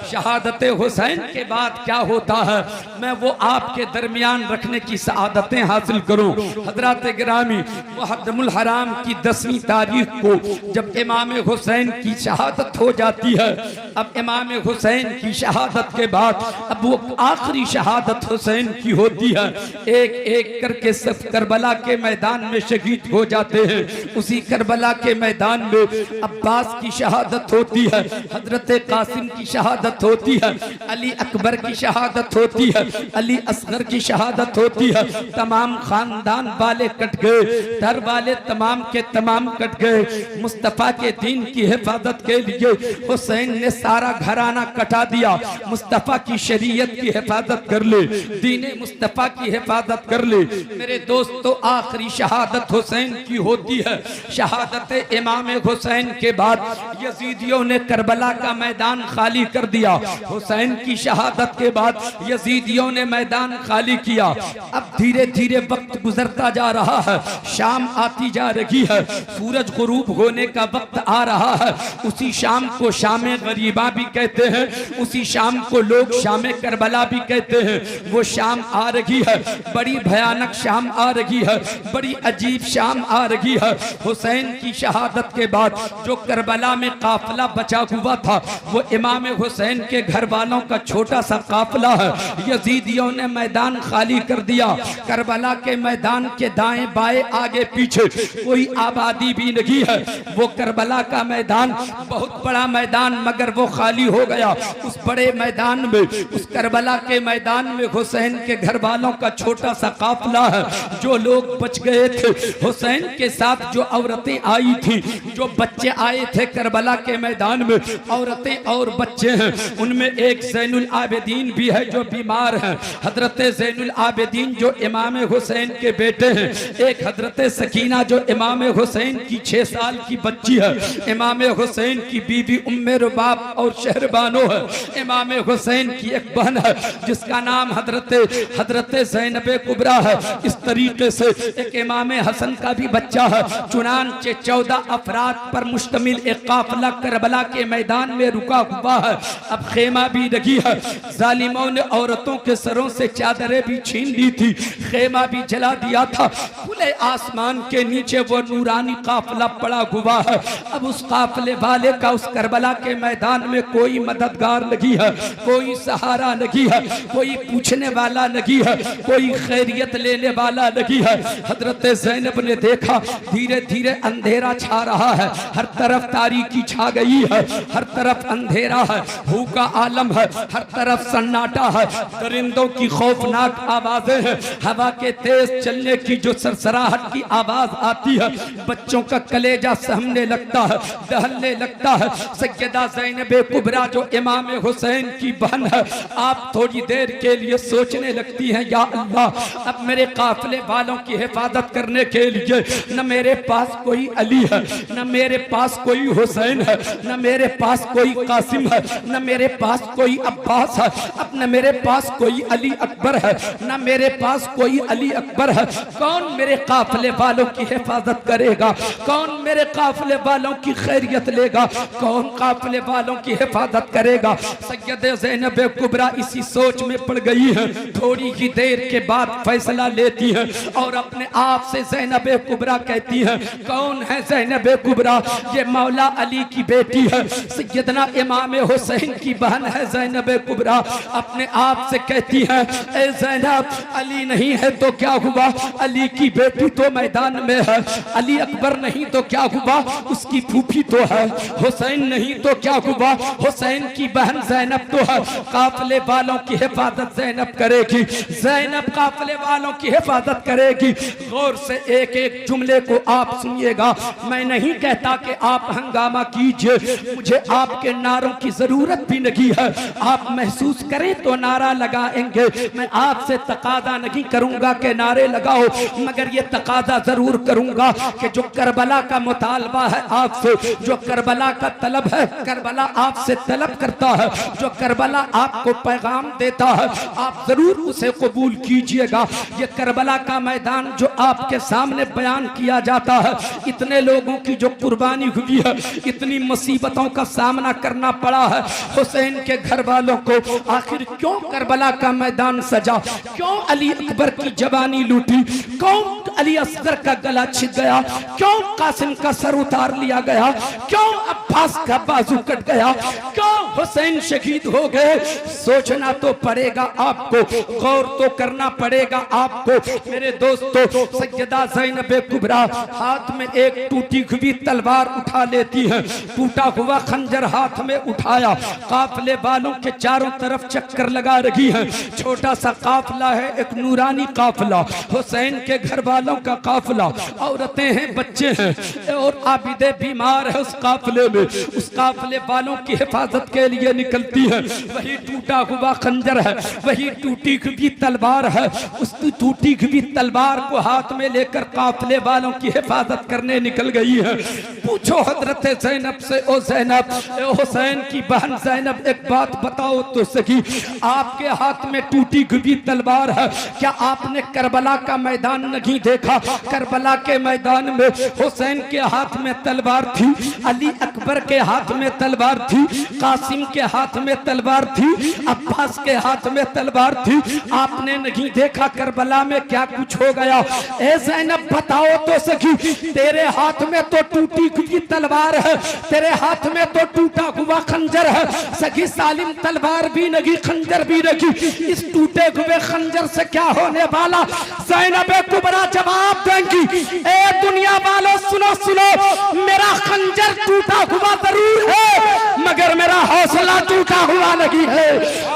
शहादत हुसैन के बाद क्या होता है, मैं वो आपके दरमियान रखने की सआदतें हासिल करूं। हजरत गिरामी मुहर्रमुल हराम की 10वीं तारीख को जब इमाम हुसैन की शहादत हो जाती है, अब इमाम हुसैन की शहादत के बाद अब वो आखिरी शहादत हुसैन की होती है। एक एक करके सब करबला के मैदान में शहीद हो जाते हैं। उसी करबला के मैदान में अब्बास की शहादत होती है, हजरत कासिम की शहादत होती है, अली अकबर की शहादत होती है, अली असगर की शहादत होती है। तमाम खानदान वाले कट गए, दर वाले तमाम के तमाम कट गए। मुस्तफा के दीन की हिफाजत के लिए हुसैन ने सारा घराना कटा दिया। मुस्तफा की शरीयत की हिफाजत कर ले, दीन मुस्तफा की हिफाजत कर ले। मेरे दोस्तों, आखिरी शहादत हुसैन की होती है। शहादत इमाम हुसैन के बाद यजीदियों ने करबला का मैदान खाली कर दिया। हुसैन की शहादत के बाद यजीदियों ने मैदान खाली किया। अब धीरे धीरे वक्त गुजरता जा रहा है, शाम आती जा रही है, सूरज गुरूब होने का वक्त आ रहा है। उसी शाम को शाम गरीबा भी कहते हैं, उसी शाम को लोग शाम करबला भी कहते हैं। वो शाम आ रही है, बड़ी भयानक शाम आ रही है, बड़ी अजीब शाम आ रही है। हुसैन की शहादत के बाद जो करबला में काफिला बचा हुआ था, वो इमाम हुसैन के घर वालों का छोटा सा काफिला है। यजीदियों ने मैदान खाली कर दिया। करबला के मैदान के दाएं बाएं आगे पीछे कोई आबादी भी नहीं है। वो करबला का मैदान बहुत बड़ा मैदान, मगर वो खाली हो गया। उस बड़े मैदान में, उस करबला के मैदान में हुसैन के घर वालों का छोटा सा काफिला है। जो लोग बच गए थे, हुसैन के साथ जो औरतें आई थी, जो बच्चे आए थे करबला के मैदान में, औरतें और बच्चे हैं। उनमें एक ज़ैनुल आबिदीन भी है जो बीमार है, हजरत ज़ैनुल आबिदीन जो इमाम हुसैन के बेटे हैं। एक हजरत सकीना जो इमाम हुसैन की 6 साल की बच्ची है। इमाम हुसैन की बीबी उम्मे रुबाब और शहरबानो है। इमाम हुसैन की एक बहन है जिसका नाम हजरत ज़ैनब कुबरा है। इस तरीके से एक इमाम हसन का भी बच्चा है। चुनांचे 14 अफराद पर मुश्तमिल एक काफिला करबला के मैदान में रुका हुआ है। अब खेमा भी लगी है। जालिमों ने औरतों के सरों से चादरें भी छीन ली थी, खेमा भी जला दिया था। खुले आसमान के नीचे वो नूरानी काफिला पड़ा हुआ है। अब उस काफिले वाले का उस करबला के मैदान में कोई मददगार नहीं है, कोई सहारा नहीं है, कोई पूछने वाला नहीं है, कोई खैरियत लेने वाला नहीं है। हजरत ज़ैनब ने देखा धीरे धीरे अंधेरा छा रहा है, हर तरफ तारीकी छा गई है, हर तरफ अंधेरा है, भू का आलम है, हर तरफ सन्नाटा है, दरिंदों की खौफनाक आवाजें हैं, हवा के तेज चलने की जो सरसराहट की आवाज आती है, बच्चों का कलेजा सहमने लगता है, दहलने लगता है। सैयदा ज़ैनब कुबरा जो इमाम हुसैन की बहन है, आप थोड़ी देर के लिए सोचने लगती हैं, या अल्लाह, अब मेरे काफिले वालों की हिफाजत करने के लिए न मेरे पास कोई अली है, न मेरे पास कोई हुसैन है, न मेरे पास कोई कासिम है, न मेरे पास कोई अब्बास है, अब न मेरे पास कोई अली अकबर है, न मेरे पास कोई अली अकबर है। कौन मेरे काफिले वालों की हिफाजत करेगा? कौन मेरे काफिले वालों की खैरियत लेगा? कौन काफिले वालों की हिफाजत करेगा? सैयदा ज़ैनब कुबरा इसी सोच में पड़ गई है। थोड़ी ही देर के बाद फैसला लेती है और अपने आप से ज़ैनब कुबरा कहती है, कौन है ज़ैनब कुबरा? ये मौला अली की बेटी है, सैयदना इमाम हुसैन की बहन है ज़ैनब कुबरा। अपने आप से कहती है, ए ज़ैनब, अली नहीं है तो क्या हुआ? अली की बेटी तो मैदान में है। अली अकबर नहीं तो क्या हुआ? उसकी फूफी तो है। हुसैन नहीं तो क्या हुआ? हुसैन की बहन ज़ैनब तो है। काफिले वालों की हिफाजत ज़ैनब करेगी, ज़ैनब काफिले वालों की हिफाजत करेगी। गौर से एक एक जुमले को आप सुनिएगा। मैं नहीं कहता कि आप हंगामा कीजिए, मुझे आपके नारों की जरूरत भी नहीं है। आप महसूस करें तो नारा लगाएंगे। मैं आपसे तकादा नहीं करूंगा कि नारे लगाओ, मगर ये तकादा जरूर करूंगा कि जो करबला का मुतालबा है आपसे, जो करबला का तलब है, करबला आपसे तलब करता है, जो करबला आपको पैगाम देता है, आप जरूर उसे कबूल कीजिएगा। ये करबला का मैदान जो आपके सामने बयान किया जाता है, इतने लोगों की जो कुर्बानी हुई है, इतनी मुसीबतों का सामना करना पड़ा है, हुसैन के घर वालों को आखिर क्यों करबला का मैदान सजा, क्यों अली अकबर की जवानी लूटी, क्यों अली असगर का गला छिद गया, क्यों कासिम का सर उतार लिया गया, क्यों अब्बास का बाजू कट गया, क्यों हुसैन शहीद हो गए। सोचना तो पड़ेगा आपको, गौर तो करना पड़ेगा आपको मेरे दोस्तों। सैयदा ज़ैनब कुबरा हाथ में एक टूटी हुई तलवार उठा लेती है, टूटा हुआ खंजर हाथ में उठाया, काफले वालों के चारों तरफ चक्कर लगा रही है। छोटा सा काफला है, एक नूरानी काफला, हुसैन के घर वालों का काफला, औरतें हैं, बच्चे हैं और आबिदे बीमार है उस काफले में। उस काफले वालों की हिफाजत के लिए निकलती है। वही टूटा हुआ खंजर है, वही टूटी हुई तलवार है, उस टूटी हुई तलवार को हाथ में लेकर काफले वालों की हिफाजत करने निकल गई है। पूछो हजरत ज़ैनब से, ओ ज़ैनब, हुसैन की बहन ज़ैनब, एक बात बताओ तो सही, आपके हाथ में टूटी हुई तलवार है, क्या आपने करबला का मैदान नहीं देखा? करबला के मैदान में हुसैन के हाथ में तलवार थी, अली अकबर के हाथ में तलवार थी, कासिम के हाथ में तलवार थी, अब्बास के हाथ में तलवार थी। आपने नहीं देखा करबला में क्या कुछ हो गया? ए ज़ैनब बताओ तो सही, तेरे हाथ में तो टूटी हुई तलवार है, तेरे हाथ में तो टूटा हुआ खंजर है, सगी सालिम तलवार भी नहीं, खंजर भी नहीं, इस टूटे हुए खंजर से क्या होने वाला? ज़ैनब कुबरा जवाब देंगी, ए दुनिया वालों सुनो सुनो, मेरा खंजर टूटा हुआ जरूर है मगर मेरा हौसला टूटा हुआ नहीं है,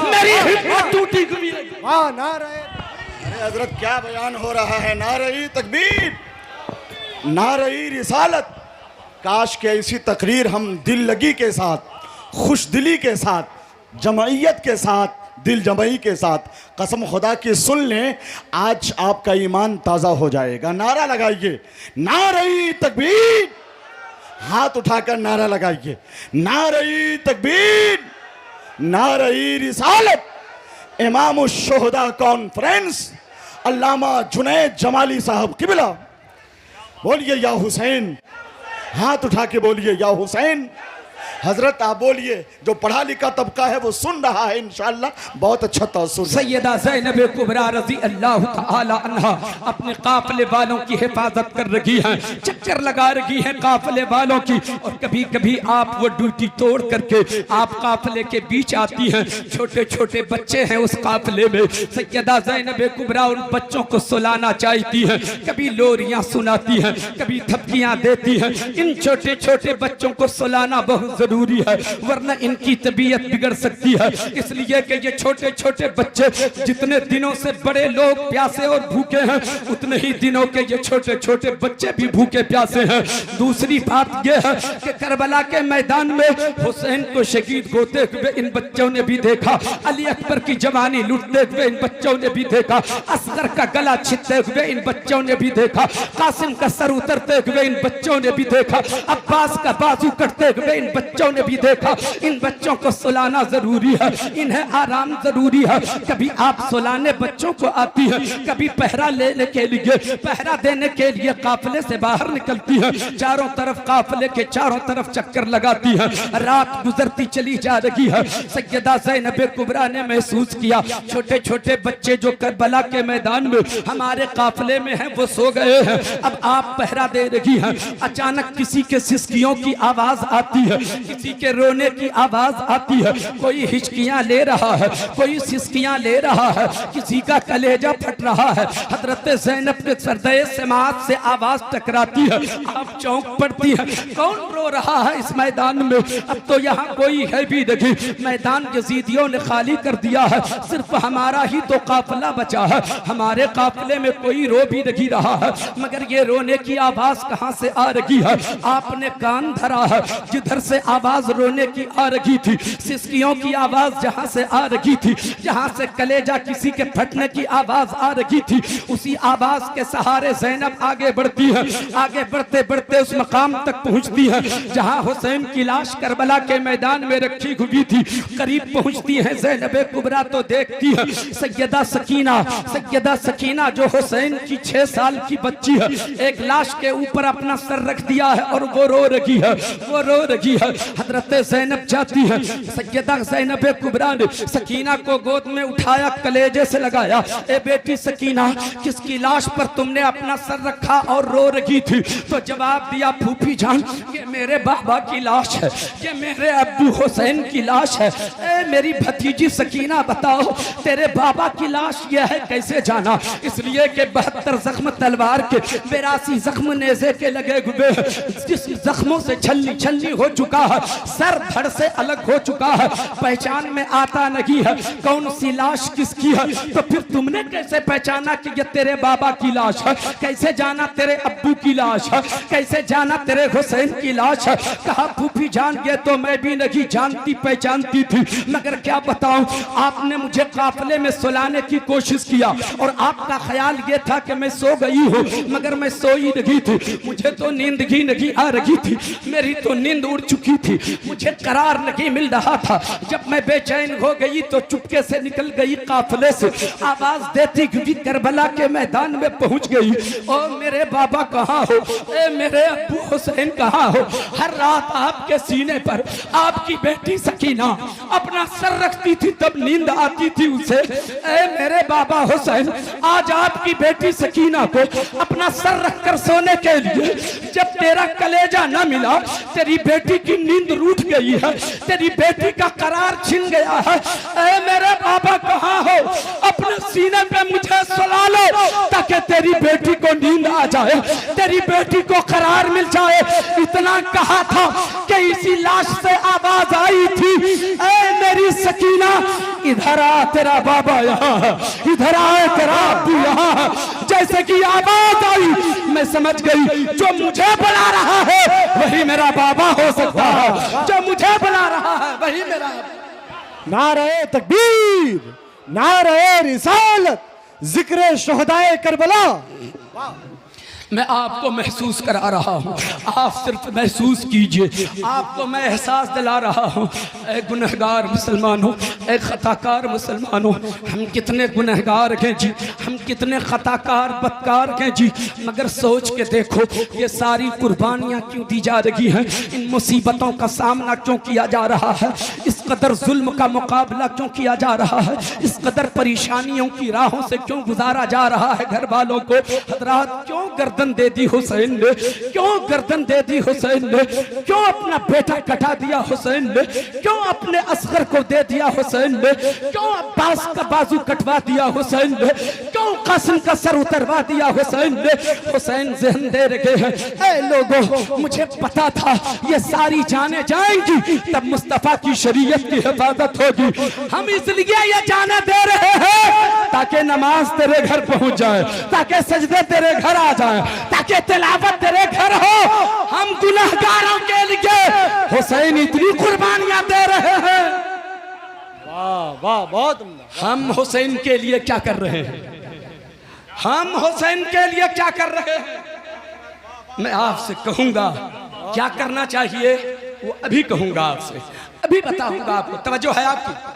मेरी हिम्मत टूटी हुई है। वाह नारे, अरे हजरत क्या बयान हो रहा है, नारे तकबीर, नारे रिसालत। काश के ऐसी तकरीर हम दिल लगी के साथ, खुश दिली के साथ, जमइयत के साथ, दिल जमई के साथ कसम खुदा की सुन लें, आज आपका ईमान ताज़ा हो जाएगा। नारा लगाइए, नारे तकबीर, हाथ उठाकर नारा लगाइए, नारे तकबीर, नारे रिसालत। इमाम शुहदा कॉन्फ्रेंस अल्लामा जुनैद जमाली साहब किबला, बोलिए या हुसैन, हाथ उठा के बोलिए या हुसैन। हजरत आप बोलिए, जो पढ़ा लिखा तबका है वो सुन रहा है, इंशाअल्लाह बहुत अच्छा तासुर। सैयदा ज़ैनब कुबरा रज़ी अल्लाह तआला अन्हा अपने काफले वालों की हिफाजत कर रही हैं, चक्कर लगा रही हैं काफले वालों की, और कभी कभी आप वो ड्यूटी तोड़ करके आप काफले के बीच आती हैं। छोटे छोटे बच्चे हैं उस काफले में, सैयदा ज़ैनब कुबरा उन बच्चों को सुलाना चाहती हैं, कभी लोरियां सुनाती हैं, कभी थपकियां देती हैं। इन छोटे छोटे बच्चों को सुलाना बहुत जरूरी है, वरना इनकी तबीयत बिगड़ सकती है। इसलिए कि ये छोटे छोटे बच्चे, जितने दिनों से बड़े लोग प्यासे और भूखे हैं, उतने ही दिनों के ये छोटे छोटे बच्चे भी भूखे प्यासे हैं। दूसरी बात यह है कि करबला के मैदान में हुसैन को शहीद होते हुए इन बच्चों ने भी देखा, अली अकबर की जवानी लुटते हुए इन बच्चों ने भी देखा, असगर का गला छिदते हुए इन बच्चों ने भी देखा, कासिम का सर उतरते हुए इन बच्चों ने भी देखा, अब्बास का बाजू कटते हुए इन बच्चों ने भी देखा। इन बच्चों को सुलाना जरूरी है, इन्हें आराम जरूरी है। कभी आप सुलाने बच्चों को आती है, कभी पहरा लेने के लिए, पहरा देने के लिए काफले से बाहर निकलती है, चारों तरफ काफले के चारों तरफ चक्कर लगाती है। रात गुजरती चली जा रही है। सैयदा ज़ैनब कुबरा ने महसूस किया, छोटे छोटे बच्चे जो करबला के मैदान में हमारे काफले में हैं वो सो गए हैं, अब आप पहरा दे रही हैं। अचानक किसी के सिसकियों की आवाज आती है, किसी के रोने की आवाज आती है, कोई हिचकियां ले रहा है, कोई सिसकियां ले रहा है, किसी का कलेजा फट रहा है। हजरत ज़ैनब के सरदे समात से आवाज टकराती है, आप चौंक पड़ती है, कौन रो रहा है इस मैदान में? अब तो यहाँ कोई है भी नहीं, मैदान यजीदियों ने खाली कर दिया है, सिर्फ हमारा ही तो काफिला बचा है, हमारे काफिले में कोई रो भी नहीं रहा है। मगर ये रोने की आवाज कहाँ से आ रही है? आपने कान धरा है, जिधर से आवाज रोने की आ रही थी, सिसकियों की आवाज जहां से आ रही थी, जहां से कलेजा किसी के फटने की आवाज आ रही थी, उसी आवाज के सहारे ज़ैनब आगे बढ़ती है। आगे बढ़ते बढ़ते उस मकाम तक पहुंचती है जहां हुसैन की लाश करबला के मैदान में रखी हुई थी। करीब पहुंचती है ज़ैनब कुबरा तो देखती है सैयदा सकीना जो हुसैन की 6 साल की बच्ची है, एक लाश के ऊपर अपना सर रख दिया है और वो रो रही है, वो रो रही है। है। हजरत ज़ैनब जाती है, सैयदा ज़ैनब कुबरा ने सकीना को गोद में उठाया, कलेजे से लगाया। ए बेटी सकीना, किसकी लाश पर तुमने अपना सर रखा और रो रही थी? तो जवाब दिया, फूफी जान, ये मेरे बाबा की लाश है, ये मेरे अब्बू हुसैन की लाश है। ए मेरी भतीजी सकीना, बताओ तेरे बाबा की लाश ये है, कैसे जाना? इसलिए कि 72 जख्म तलवार के, 82 जख्म नेज़े के लगे हुए, जिस जख्मों से छलनी छलनी हो चुका है, सर धड़ से अलग हो चुका है, पहचान में आता नहीं है कौन सी लाश किसकी है। तो फिर तुमने कैसे पहचाना कि ये तेरे बाबा की लाश है? कैसे जाना तेरे अब्बू की लाश है? कैसे जाना तेरे हुसैन की लाश है? कहा फूफी जान, ये तो मैं भी नहीं जानती पहचानती थी, मगर क्या बताऊं, आपने मुझे काफिले में सुलाने की कोशिश किया और आपका ख्याल ये था कि मैं सो गई हूँ, मगर मैं सोई नहीं थी। मुझे तो नींद ही नहीं आ रही थी, मेरी तो नींद उड़ चुकी थी, मुझे करार नहीं मिल रहा था। जब मैं बेचैन हो गई तो चुपके से निकल गई काफिले से, आवाज देती क्योंकि करबला के मैदान में पहुंच गई। ओ मेरे बाबा कहाँ हो? ए मेरे अब्बू हुसैन कहाँ हो? हर रात आपके सीने पर आपकी बेटी सकीना अपना सर रखती थी, तब नींद आती थी उसे। ए मेरे बाबा हुसैन, आज आपकी बेटी सकीना को अपना सर रखकर सोने के लिए जब तेरा कलेजा न मिला, तेरी बेटी की नींद रूठ गई है, तेरी बेटी का करार छिन गया है। ए मेरे बाबा कहाँ हो? अपने सीने पे मुझे सुला लो ताकि तेरी बेटी को नींद आ जाए, तेरी बेटी को करार मिल जाए। इतना कहा था कि इसी लाश से आवाज आई थी, ए मेरी सकीना, इधर आ, तेरा बाबा यहाँ है, इधर आ, तेरा अब्बू यहाँ है। जैसे कि आवाज आई, मैं समझ गई जो मुझे बुला रहा है वही मेरा बाबा हो सकता है, जो मुझे बुला रहा है वही मेरा। नारे तकबीर, नारे रिसालत, जिक्र शुहदाए करबला। मैं आपको महसूस करा रहा हूँ, आप सिर्फ महसूस कीजिए, आपको मैं एहसास दिला रहा हूँ। ए गुनहगार मुसलमानों, ए खताकार मुसलमानों, हम कितने गुनहगार हैं जी, हम कितने खताकार बदकार हैं जी, मगर सोच के देखो ये सारी कुर्बानियाँ क्यों दी जा रही हैं? इन मुसीबतों का सामना क्यों किया जा रहा है? इस कदर जुल्म का मुकाबला क्यों किया जा रहा है? इस कदर परेशानियों की राहों से क्यों गुजारा जा रहा है घर वालों को? हजरात, क्यों गर्दन दे दी हुसैन ने? क्यों गर्दन दे दी हुसैन ने? क्यों अपना बेटा कटा दिया हुसैन ने? क्यों अपने असगर को दे दिया हुसैन ने? क्यों अब्बास का बाजू कटवा दिया हुसैन ने? क्यों कासिम का सर उतरवा दिया हुसैन ने? हुसैन जहन दे रखे हैं। ऐ लोगों, मुझे पता था ये सारी जाने जाएंगी, तब मुस्तफा की शरीयत की हिफाजत होगी। हम इसलिए ये जाने दे रहे हैं ताकि नमाज तेरे घर पहुंच जाए, ताकि सजदे तेरे घर आ जाए, ताकि तिलावत तेरे घर हो। हम गुनहगारों के लिए हुसैन इतनी कुर्बानियां दे रहे हैं। वाह वाह, बहुत उम्दा। हम हुसैन के लिए क्या कर रहे हैं? हम हुसैन के लिए क्या कर रहे हैं? मैं आपसे कहूंगा क्या करना चाहिए, वो अभी कहूंगा आपसे, अभी बताऊंगा आपको। तवज्जो है आपकी?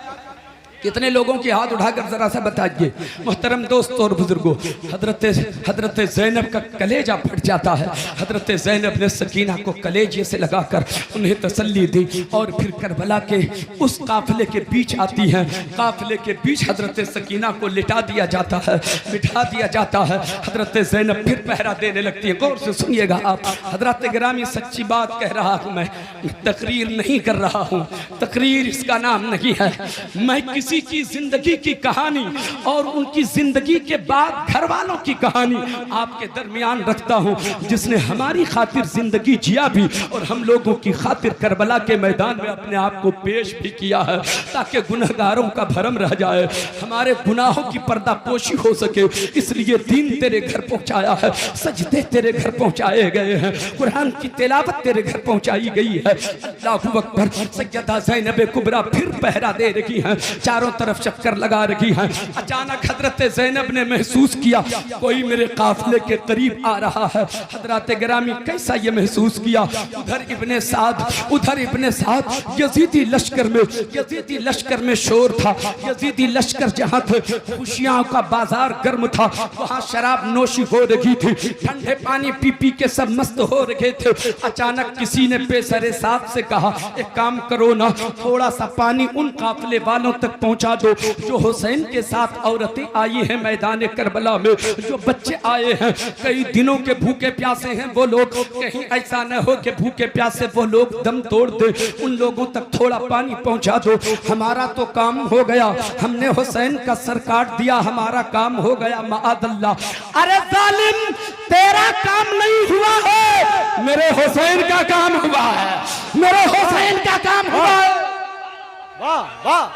कितने लोगों के हाथ उठाकर जरा सा बताइए। मोहतरम दोस्तों और बुजुर्गों, हजरत ज़ैनब का कलेजा फट जाता है। हजरत ज़ैनब ने सकीना को कलेजे से लगाकर उन्हें तसल्ली दी और फिर करबला के उस काफिले के बीच आती हैं। काफिले के बीच हजरत सकीना को लिटा दिया जाता है, बिठा दिया जाता है। हजरत ज़ैनब फिर पहरा देने लगती है। गौर से सुनिएगा आप हजरत गिरामी, सच्ची बात कह रहा हूँ मैं, तकरीर नहीं कर रहा हूँ, तकरीर इसका नाम नहीं है। मैं किसी की जिंदगी की कहानी और उनकी जिंदगी के बाद घर वालों की कहानी आपके दरमियान रखता हूं, जिसने हमारी खातिर जिंदगी जिया भी और हम लोगों की खातिर करबला के मैदान में अपने आप को पेश भी किया है, ताकि गुनहगारों का भरम रह जाए, हमारे गुनाहों की पर्दापोशी हो सके। इसलिए दीन तेरे घर पहुंचाया है, सजदे तेरे घर पहुंचाए गए हैं, कुरान की तिलावत तेरे घर पहुंचाई गई है। अल्लाहू अकबर। सैयदा ज़ैनब कुबरा फिर पहरा दे रही हैं। चारों तरफ चक्कर लगा रही हैं। अचानक हजरत ज़ैनब ने महसूस किया कोई मेरे काफिले के करीब आ रहा है। हजरत गिरामी कैसा ये महसूस किया, उधर इब्ने साद यजीदी लश्कर में शोर था। यजीदी लश्कर जहाँ थे, खुशियों का बाजार गर्म था, वहाँ शराब नोशी हो रही थी, ठंडे पानी पी पी के सब मस्त हो रहे थे। अचानक किसी ने पेशरे साथ से कहा, एक काम करो ना, थोड़ा सा पानी उन काफिले वालों तक पहुंचा दो जो हुसैन के साथ औरतें आई हैं मैदान करबला में, जो बच्चे आए हैं कई दिनों के भूखे प्यासे हैं वो लोग, कहीं ऐसा न हो कि भूखे प्यासे वो लोग दम तोड़ दे, उन लोगों तक थोड़ा पानी पहुंचा दो। हमारा तो काम हो गया, हमने हुसैन का सर काट दिया, हमारा काम हो गया माअल्लाह। अरे जालिम, तेरा काम नहीं हुआ है, मेरे हुसैन का काम हुआ है, मेरे हुसैन का काम हुआ है। वाह वाह,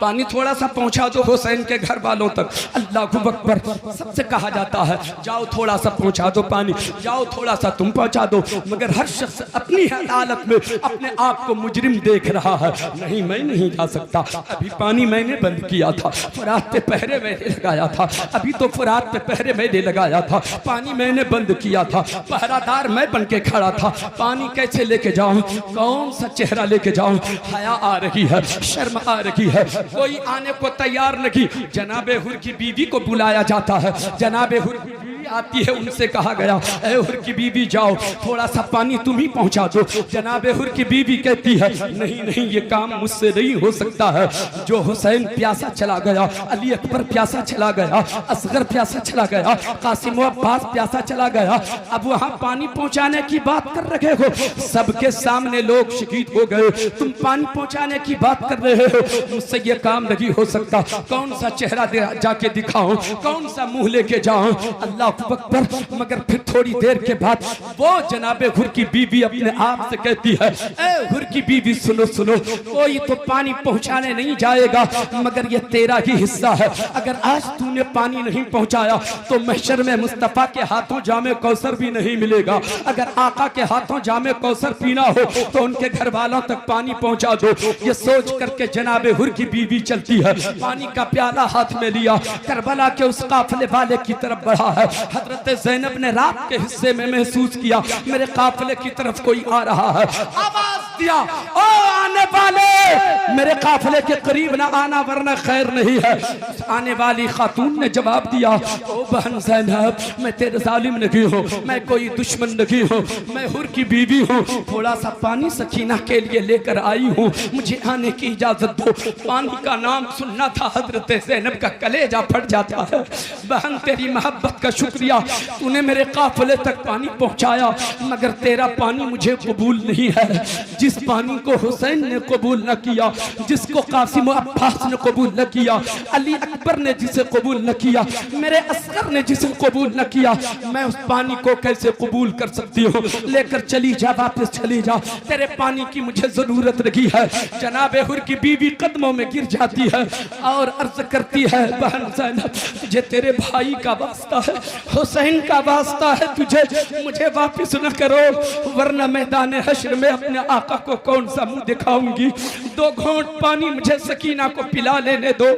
पानी थोड़ा सा पहुंचा दो हुसैन के घर वालों तक। अल्लाह अकबर, सबसे कहा जाता है जाओ थोड़ा सा पहुंचा दो पानी, जाओ थोड़ा सा तुम पहुंचा दो, मगर हर शख्स अपनी अदालत में अपने आप को मुजरिम देख रहा है। नहीं, मैं नहीं जा सकता, अभी पानी मैंने बंद किया था, फुरात पे पहरे मैंने लगाया था, अभी तो फुरात पे पहरे मैंने लगाया था, पानी मैंने बंद किया था, पहरादार मैं बन के खड़ा था, पानी कैसे लेके जाऊं, कौन सा चेहरा लेके जाऊं, हया आ रही है, शर्म आ रही है, कोई आने को तैयार नहीं। जनाबे हुर की बीवी को बुलाया जाता है, जनाबे हुर की बीवी आती है, उनसे कहा गया ए हुर की बीवी जाओ थोड़ा सा पानी तुम ही पहुंचा दो। जनाबे हुर की बीवी कहती है नहीं नहीं, ये काम मुझसे नहीं हो सकता है। जो हुसैन प्यासा चला गया, अली अकबर प्यासा चला गया, असगर प्यासा चला गया, कासिम अब्बास प्यासा चला गया, अब वहां पानी पहुंचाने की बात कर रहे हो, सबके सामने लोग शहीद हो गए, तुम पानी पहुंचाने की बात कर रहे हो, मुझसे ये काम नहीं हो सकता। कौन सा चेहरा जाके दिखाऊं, कौन सा मुंह लेके जाऊं, अल्लाह अकबर। मगर फिर थोड़ी देर के बाद वो जनाबे हुर की बीवी अपने आप से कहती है ए हुर की बीवी सुनो सुनो, कोई तो पानी पहुंचाने नहीं जाएगा, मगर ये तेरा ही हिस्सा है। अगर आज तूने पानी नहीं पहुंचाया तो महशर में मुस्तफा के हाथों जामे कौसर भी नहीं मिलेगा। अगर आका के हाथों जामे कौसर पीना हो तो उनके घर वालों तक पानी पहुंचा दो। ये सोच करके जनाबे हुर की बीवी चलती है, पानी का प्याला हाथ में लिया, करबला के उस काफिले वाले की तरफ बढ़ा है। हजरत ज़ैनब ने रात के हिस्से में महसूस किया मेरे काफिले की तरफ कोई आ रहा है, आवाज दिया ओ आने वाले, मेरे काफिले के करीब ना आना वरना खैर नहीं है। आने वाली खातून ने जवाब दिया ओ बहन ज़ैनब, मैं तेरे जालिम नहीं हूँ, मैं कोई दुश्मन नहीं हूँ, मैं हुर की बीवी हूँ, थोड़ा सा पानी सकीना के लिए लेकर आई हूँ, मुझे आने की इजाजत दो। पानी का नाम सुनना था हजरत ज़ैनब का कलेजा फट जाता है। बहन तेरी मोहब्बत का शुक्रिया, तूने मेरे काफिले तक पानी पहुंचाया, मगर तेरा पानी मुझे कबूल नहीं है। जिस पानी को हुसैन ने कबूल न किया, जिसको कासिम अब्बास ने कबूल न किया, अली अकबर ने जिसे कबूल न किया, मेरे असगर ने जिसे कबूल न किया, मैं उस पानी को कैसे कबूल कर सकती हूँ। लेकर चली जा, वापस चली जा, तेरे पानी की मुझे जरूरत रही है। जनाबे हुर की बीवी कदमों में गिर जाती है और अर्ज करती है बहन ज़ैनब, तुझे तेरे भाई का वास्ता है, हुसैन का वास्ता है, तुझे मुझे वापस न करो, वरना मैदान हश्र में अपने आका को कौन सा मुंह दिखाऊंगी। 2 घोंट पानी मुझे सकीना को पिला लेने दो।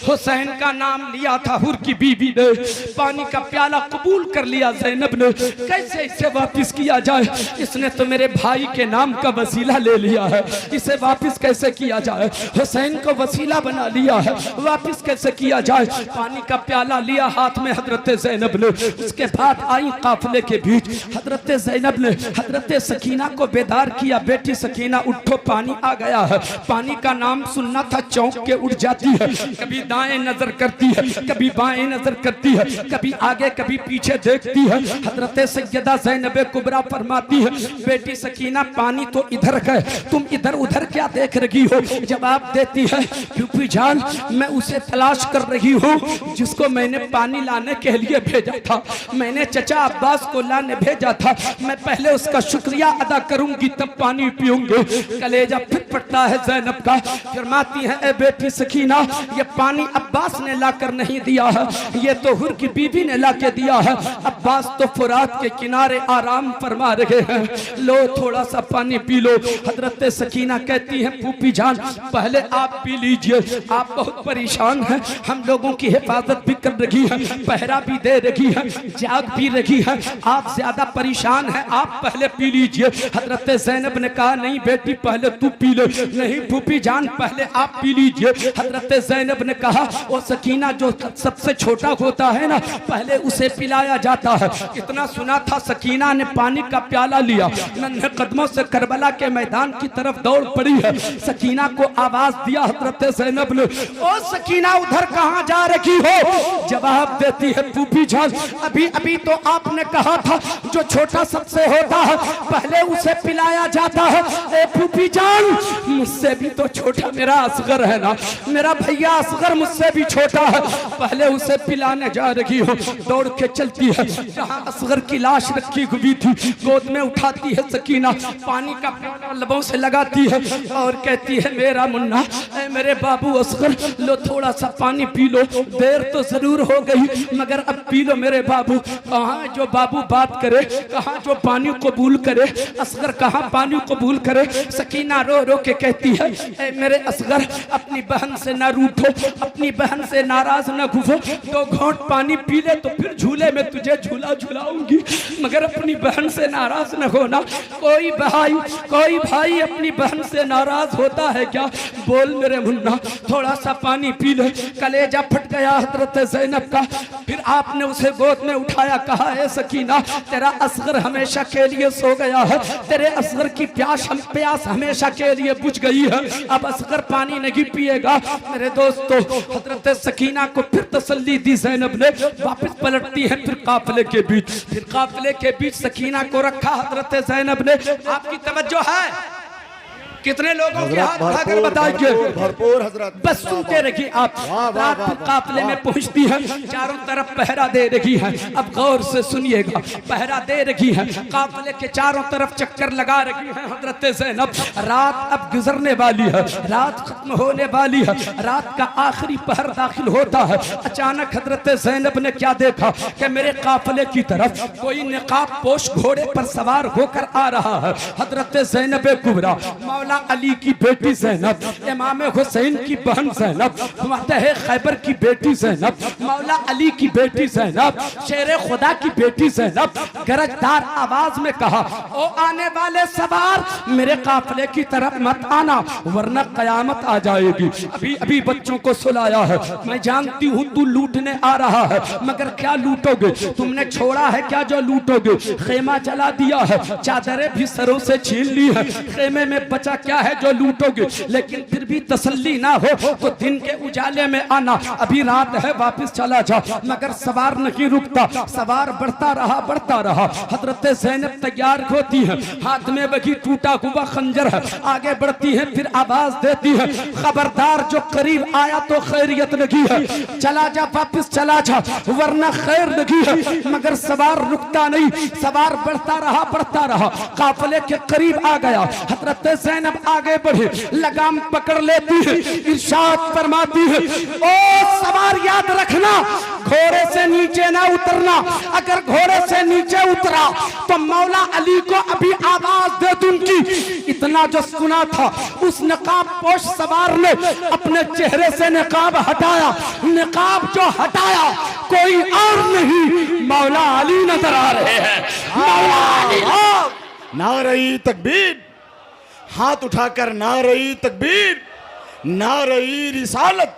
हुसैन का नाम लिया था हुर की बीवी ने, पानी का प्याला कबूल कर लिया ज़ैनब ने। कैसे इसे वापस किया जाए, इसने तो मेरे भाई के नाम का वसीला ले लिया है, इसे वापस कैसे किया जाए। हुसैन को वसीला बना लिया है, वापस कैसे किया जाए। पानी का प्याला लिया हाथ में हजरत ज़ैनब ने, उसके बाद आई काफिले के बीच हजरत ज़ैनब ने हजरत सकीना को बेदार किया, बेटी सकीना उठो पानी आ गया है। पानी का नाम सुनना था, चौंक के उठ जाती है, कभी दाएं नजर करती है, कभी बाएं नजर करती है, कभी आगे कभी पीछे देखती है। हजरत सैयदा ज़ैनब कुबरा फरमाती है बेटी सकीना पानी तो इधर है, तुम इधर उधर क्या देख रही हो। जवाब देती है फूफी जान, मैं उसे तलाश कर रही हूँ जिसको मैंने पानी लाने के लिए भेजा था, मैंने चचा अब्बास को लाने भेजा था, मैं पहले उसका शुक्रिया अदा करूंगी तब पानी पीऊंगी। कलेजा फिर पड़ता है ज़ैनब का, फरमाती है ए बेटी सकीना, ये पानी अब्बास ने लाकर नहीं दिया है, ये तो हुर की बीवी ने लाके दिया है। अब्बास तो फुरात के किनारे आराम फरमा रहे हैं, लो थोड़ा सा पानी पी लो। हजरत सकीना कहती है फूफी जान पहले आप पी लीजिए, आप बहुत परेशान हैं, हम लोगों की हिफाजत भी कर रही है, पहरा भी दे रही है, जाग भी रही है, आप ज्यादा परेशान हैं, आप पहले पी लीजिए। हजरत ज़ैनब ने कहा नहीं बेटी पहले तू पी ले। नहीं फूफी जान पहले आप पी लीजिए। हजरत ज़ैनब ने कहा वो सकीना जो सबसे छोटा होता है ना पहले उसे पिलाया जाता है। इतना सुना था सकीना ने पानी का प्याला लिया, नन्हे कदमों से करबला के मैदान की तरफ दौड़ पड़ी है। सकीना को आवाज दिया हजरत ज़ैनब ने, ओ सकीना उधर कहां जा रही हो? जवाब देती है फूफी जान अभी अभी तो आपने कहा था जो छोटा सबसे होता है पहले उसे पिलाया जाता है। ए फूफी जान मुझसे भी तो छोटा मेरा असगर है ना, मेरा भैया असगर मुझसे भी छोटा है, पहले उसे पिलाने जा रही हो। दौड़ के चलती है जहां असगर की लाश रखी हुई थी, गोद में उठाती है सकीना, पानी का प्याला लबों से लगाती है और कहती है मेरा मुन्ना, मेरे बाबू असगर लो थोड़ा सा पानी पी लो, देर तो जरूर हो गई मगर अब पी लो मेरे बाबू। कहाँ जो बाबू बात करे, कहाँ जो पानी कबूल करे, असगर कहाँ पानी कबूल करे। सकीना रो रो के कहती है ए मेरे असगर अपनी बहन से ना रूठो, अपनी बहन से नाराज ना घुसो, दो घोंट पानी पी ले तो फिर झूले में तुझे झूला झुलाऊंगी, मगर अपनी बहन से नाराज न होना। कोई भाई अपनी बहन से नाराज होता है क्या? बोल मेरे मुन्ना थोड़ा सा पानी पी ले। कलेजा फट गया हजरत ज़ैनब का। फिर आपने उसे गोद में उठाया, कहा है सकीना तेरा असगर हमेशा के लिए सो गया है, तेरे असगर की प्यास हमेशा के लिए बुझ गई है, अब असगर पानी नहीं पिएगा। मेरे दोस्तों हजरत सकीना को फिर तसल्ली दी ज़ैनब ने, वापस पलटती है फिर काफिले के बीच सकीना को रखा हजरत ज़ैनब ने। आपकी तवज्जो है? कितने लोगों के हाथ उठाकर बताइए? भरपूर हजरत। बस सुनते रहिए आप। रात फिर काफिले में पहुंचती है, चारों तरफ पहरा दे रही है। अब गौर से सुनिएगा, पहरा दे रही है, काफिले के चारों तरफ चक्कर लगा रही है हजरत ज़ैनब। रात अब गुजरने वाली है, रात खत्म होने वाली है, रात का आखिरी पहर दाखिल होता है। अचानक हजरत ज़ैनब ने क्या देखा कि मेरे काफिले की तरफ कोई निकाब पोश घोड़े पर सवार होकर आ रहा है। हजरत ज़ैनब कुबरा, मौला अली की बेटी ज़ैनब, इमाम हुसैन की बहन ज़ैनब, फतह खैबर की बेटी ज़ैनब, मौला अली की बेटी ज़ैनब, शेर खुदा की बेटी ज़ैनब गरजदार आवाज में कहा ओ आने वाले सवार मेरे काफिले की तरफ मत आना वरना कयामत आ जाएगी। अभी अभी बच्चों को सुलाया है, मैं जानती हूँ तू लूटने आ रहा है, मगर क्या लूटोगे? तुमने छोड़ा है क्या जो लूटोगे? खेमा जला दिया है, चादरें भी सरों से छीन ली है, खेमे में बचा क्या है जो लूटोगे? लेकिन फिर भी तसल्ली ना हो तो दिन के उजाले में आना, अभी रात है वापस चला जा। मगर सवार नहीं रुकता, सवार बढ़ता रहा। हजरत ज़ैनब तैयार होती है, हाथ में वही टूटा हुआ खंजर है, आगे बढ़ती है, फिर आवाज देती है खबरदार जो करीब आया तो खैरियत नहीं है, चला जा वापस चला जा वरना खैर नहीं है। मगर सवार रुकता नहीं, सवार बढ़ता रहा, काफिले के करीब आ गया। हजरत ज़ैनब आगे बढ़े, लगाम पकड़ लेती है, इरशाद फरमाती है ओ सवार याद रखना घोड़े से नीचे ना उतरना, अगर घोड़े से नीचे उतरा तो मौला अली को अभी आवाज दे दूंगी। इतना जो सुना था उस नकाब पोश सवार ने अपने चेहरे से नकाब हटाया, नकाब जो हटाया कोई और नहीं मौला अली नजर आ रहे हैं। मौला अली नारे तकबीर, हाथ उठाकर नारे तकबीर, नारे रिसालत,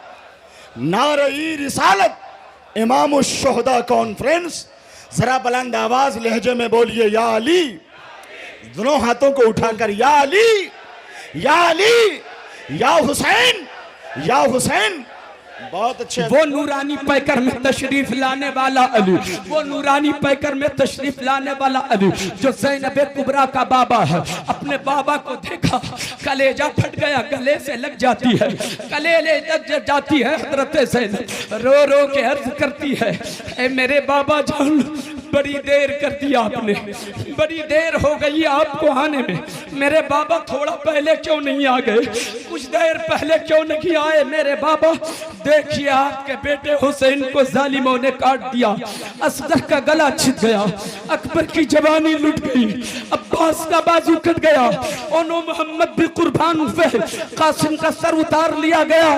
नारे रिसालत। इमाम शुहदा कॉन्फ्रेंस, जरा बुलंद आवाज लहजे में बोलिए या अली, दोनों हाथों को उठाकर या अली, या अली, या हुसैन, या हुसैन। बहुत अच्छे। वो नूरानी पैकर में तशरीफ लाने वाला अली, वो नूरानी पैकर में तशरीफ लाने वाला अली जो ज़ैनब कुबरा का बाबा है। अपने बाबा को देखा, कलेजा फट गया, गले से लग जाती है, गले लग जाती है। हजरत ज़ैनब रो रो के अर्ज करती है ए मेरे बाबा जान बड़ी देर कर दी आपने, बड़ी देर हो गई आपको आने में। मेरे बाबा थोड़ा पहले क्यों नहीं आ गए, कुछ देर पहले क्यों नहीं आए मेरे बाबा। देखिए आपके बेटे हुसैन को जालिमों ने काट दिया, असगर का गला छिद गया, अकबर की जवानी लुट गई, अब्बास का बाजू कट गया, ओनो मोहम्मद भी कुर्बान हुए, कासिम का सर उतार लिया गया।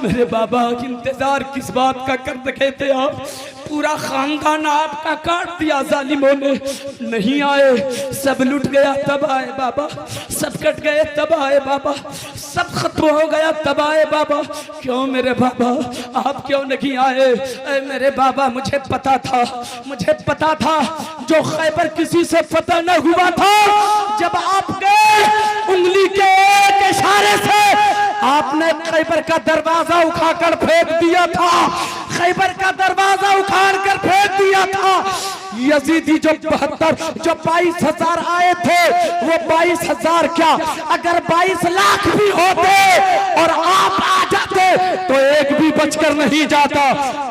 मेरे बाबा इंतजार किस बात का कर रहे थे आप, पूरा खानदान आपका काट दिया जालिमों ने, नहीं आए, सब लुट गया तब आए बाबा, सब कट गए तब आए बाबा, सब खत्म हो गया तब आए बाबा। क्यों मेरे बाबा आप क्यों नहीं आए? मेरे बाबा मुझे पता था, मुझे पता था जो खैबर किसी से फतह न हुआ था, जब आपके उंगली के एक इशारे से आपने खैबर का दरवाजा उखाकर फेंक दिया था, खैबर का दरवाजा उखाड़ कर फेंक दिया था। यजीदी जो 22,000 आए थे, वो 22,000 क्या, अगर 22 लाख भी होते और आप आ जाते तो एक भी बचकर नहीं जाता।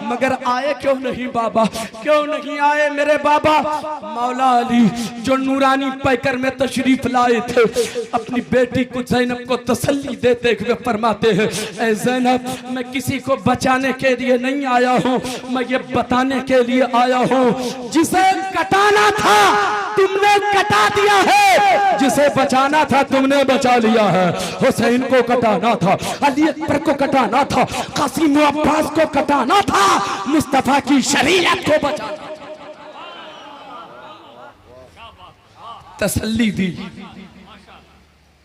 मगर आए क्यों नहीं बाबा, क्यों नहीं आए मेरे बाबा? मौला अली जो नूरानी पैकर में तशरीफ लाए थे, अपनी बेटी को ज़ैनब को तसल्ली देते हुए फरमाते हैं, ऐ ज़ैनब मैं किसी को बचाने के लिए नहीं आया हूँ, मैं ये बताने के लिए आया हूँ, जिसे कटाना था तुमने कटा दिया है, जिसे बचाना था तुमने बचा लिया है। हुसैन को कटाना था, अली अकबर को कटाना था, कासिम अब्बास को कटाना था, मुस्तफा की शरीयत को बचाना था। तसल्ली दी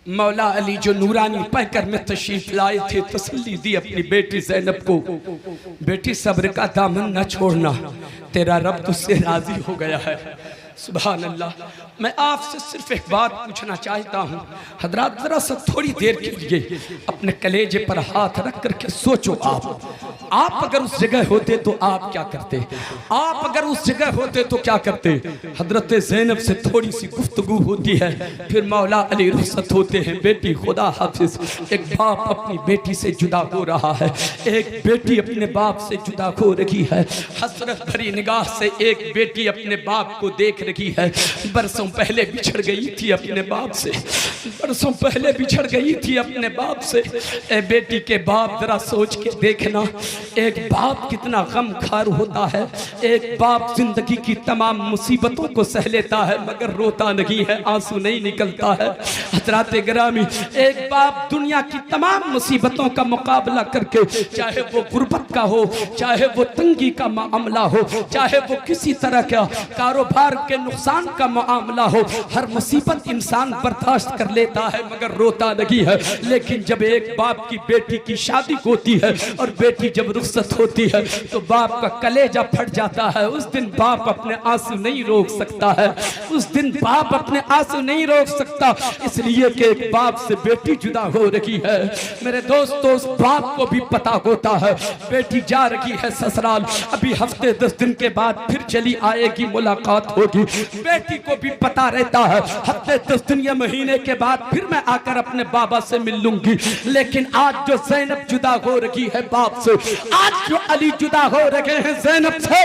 मौला अली जो नूरानी पैकर में तशरीफ लाए थे, तसल्ली दी अपनी बेटी ज़ैनब को, बेटी सब्र का दामन न छोड़ना, तेरा रब तुझसे राजी हो गया है। सुभान अल्लाह। मैं आपसे सिर्फ एक बात पूछना चाहता हूँ हजरात, जरा सा थोड़ी देर के लिए अपने कलेजे पर हाथ रख करके सोचो, आप अगर उस जगह होते तो आप क्या करते? आप अगर उस जगह होते तो क्या करते? हजरत ज़ैनब से थोड़ी सी गुफ्तगू होती है, फिर मौला अली रुखसत होते हैं। बेटी खुदा हाफिज, एक बाप अपनी बेटी से जुदा हो रहा है, एक बेटी अपने बाप से जुदा हो रही है, हसरत भरी निगाह से एक बेटी अपने बाप को देख रही है। बरसों पहले बिछड़ गई थी अपने बाप से, बरसों पहले बिछड़ गई थी अपने बाप से। ए बेटी के बाप जरा सोच के देखना, एक बाप कितना गमखार होता है। एक बाप जिंदगी की तमाम मुसीबतों को सह लेता है मगर रोता नहीं है, आंसू नहीं निकलता है। हजरात गिरामी, एक बाप दुनिया की तमाम मुसीबतों का मुकाबला करके, चाहे वो गुर्बत का हो, चाहे वो तंगी का मामला हो, चाहे वो किसी तरह का कारोबार के नुकसान का मामला हो, हर मुसीबत इंसान बर्दाश्त कर लेता है मगर रोता नहीं है। लेकिन जब एक बाप की बेटी की शादी होती है और बेटी जब रुखसत होती है तो बाप का कलेजा फट जाता है। उस दिन बाप अपने आंसू नहीं रोक सकता है, उस दिन बाप अपने आंसू नहीं रोक सकता, इसलिए कि एक बाप से बेटी जुदा हो रही है। मेरे दोस्तों, उस बाप को भी पता होता है बेटी जा रही है ससुराल, अभी हफ्ते 10 दिन के बाद फिर चली आएगी, मुलाकात होगी। बेटी को भी पता रहता है हफ्ते 10 दिन या महीने के बाद फिर मैं आकर अपने बाबा से मिल लूंगी। लेकिन आज जो ज़ैनब जुदा हो रही है बाप से, आज जो अली जुदा हो रहे हैं ज़ैनब से,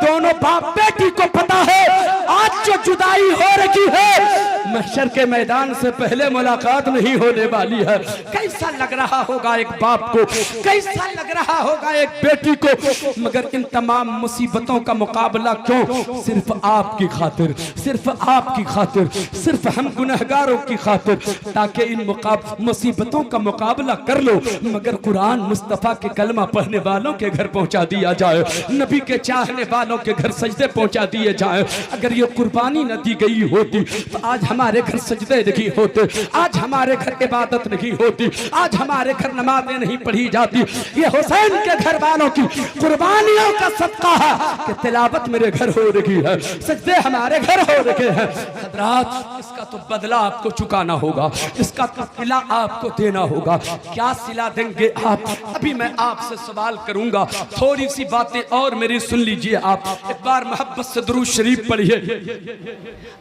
दोनों बाप बेटी को पता है आज जो जुदाई हो रही है महशर के मैदान से पहले मुलाकात नहीं होने वाली है। कैसा लग रहा होगा एक बाप को, कैसा लग रहा होगा एक बेटी को, मगर इन तमाम मुसीबतों का मुकाबला क्यों? सिर्फ आपकी खातिर, सिर्फ आपकी खातिर, सिर्फ हम गुनहगारों की खातिर, ताकि इन मुसीबतों का मुकाबला कर लो मगर कुरान मुस्तफ़ा के कलमा पढ़ने वालों के घर पहुंचा दिया जाए, नबी के चाहने वालों के घर सजदे पहुंचा दिए जाए। अगर ये कुर्बानी न दी गई होती तो आज हमारे घर सजदे नहीं होते, आज हमारे घर इबादत नहीं होती, आज हमारे घर नमाजें नहीं पढ़ी जाती। ये हुसैन के घर वालों की कुर्बानियों का सदका है कि तिलावत मेरे घर हो रही है, सजदे हमारे घर हो रहे हैं। हजरात, इसका तो बदला आपको चुकाना होगा, इसका तो सिला आपको देना होगा। क्या सिला देंगे आप? अभी मैं आपसे सवाल सवाल करूंगा, थोड़ी सी बातें और मेरी सुन लीजिए आप। एक बार मोहब्बत से दुरूद शरीफ पढ़िए।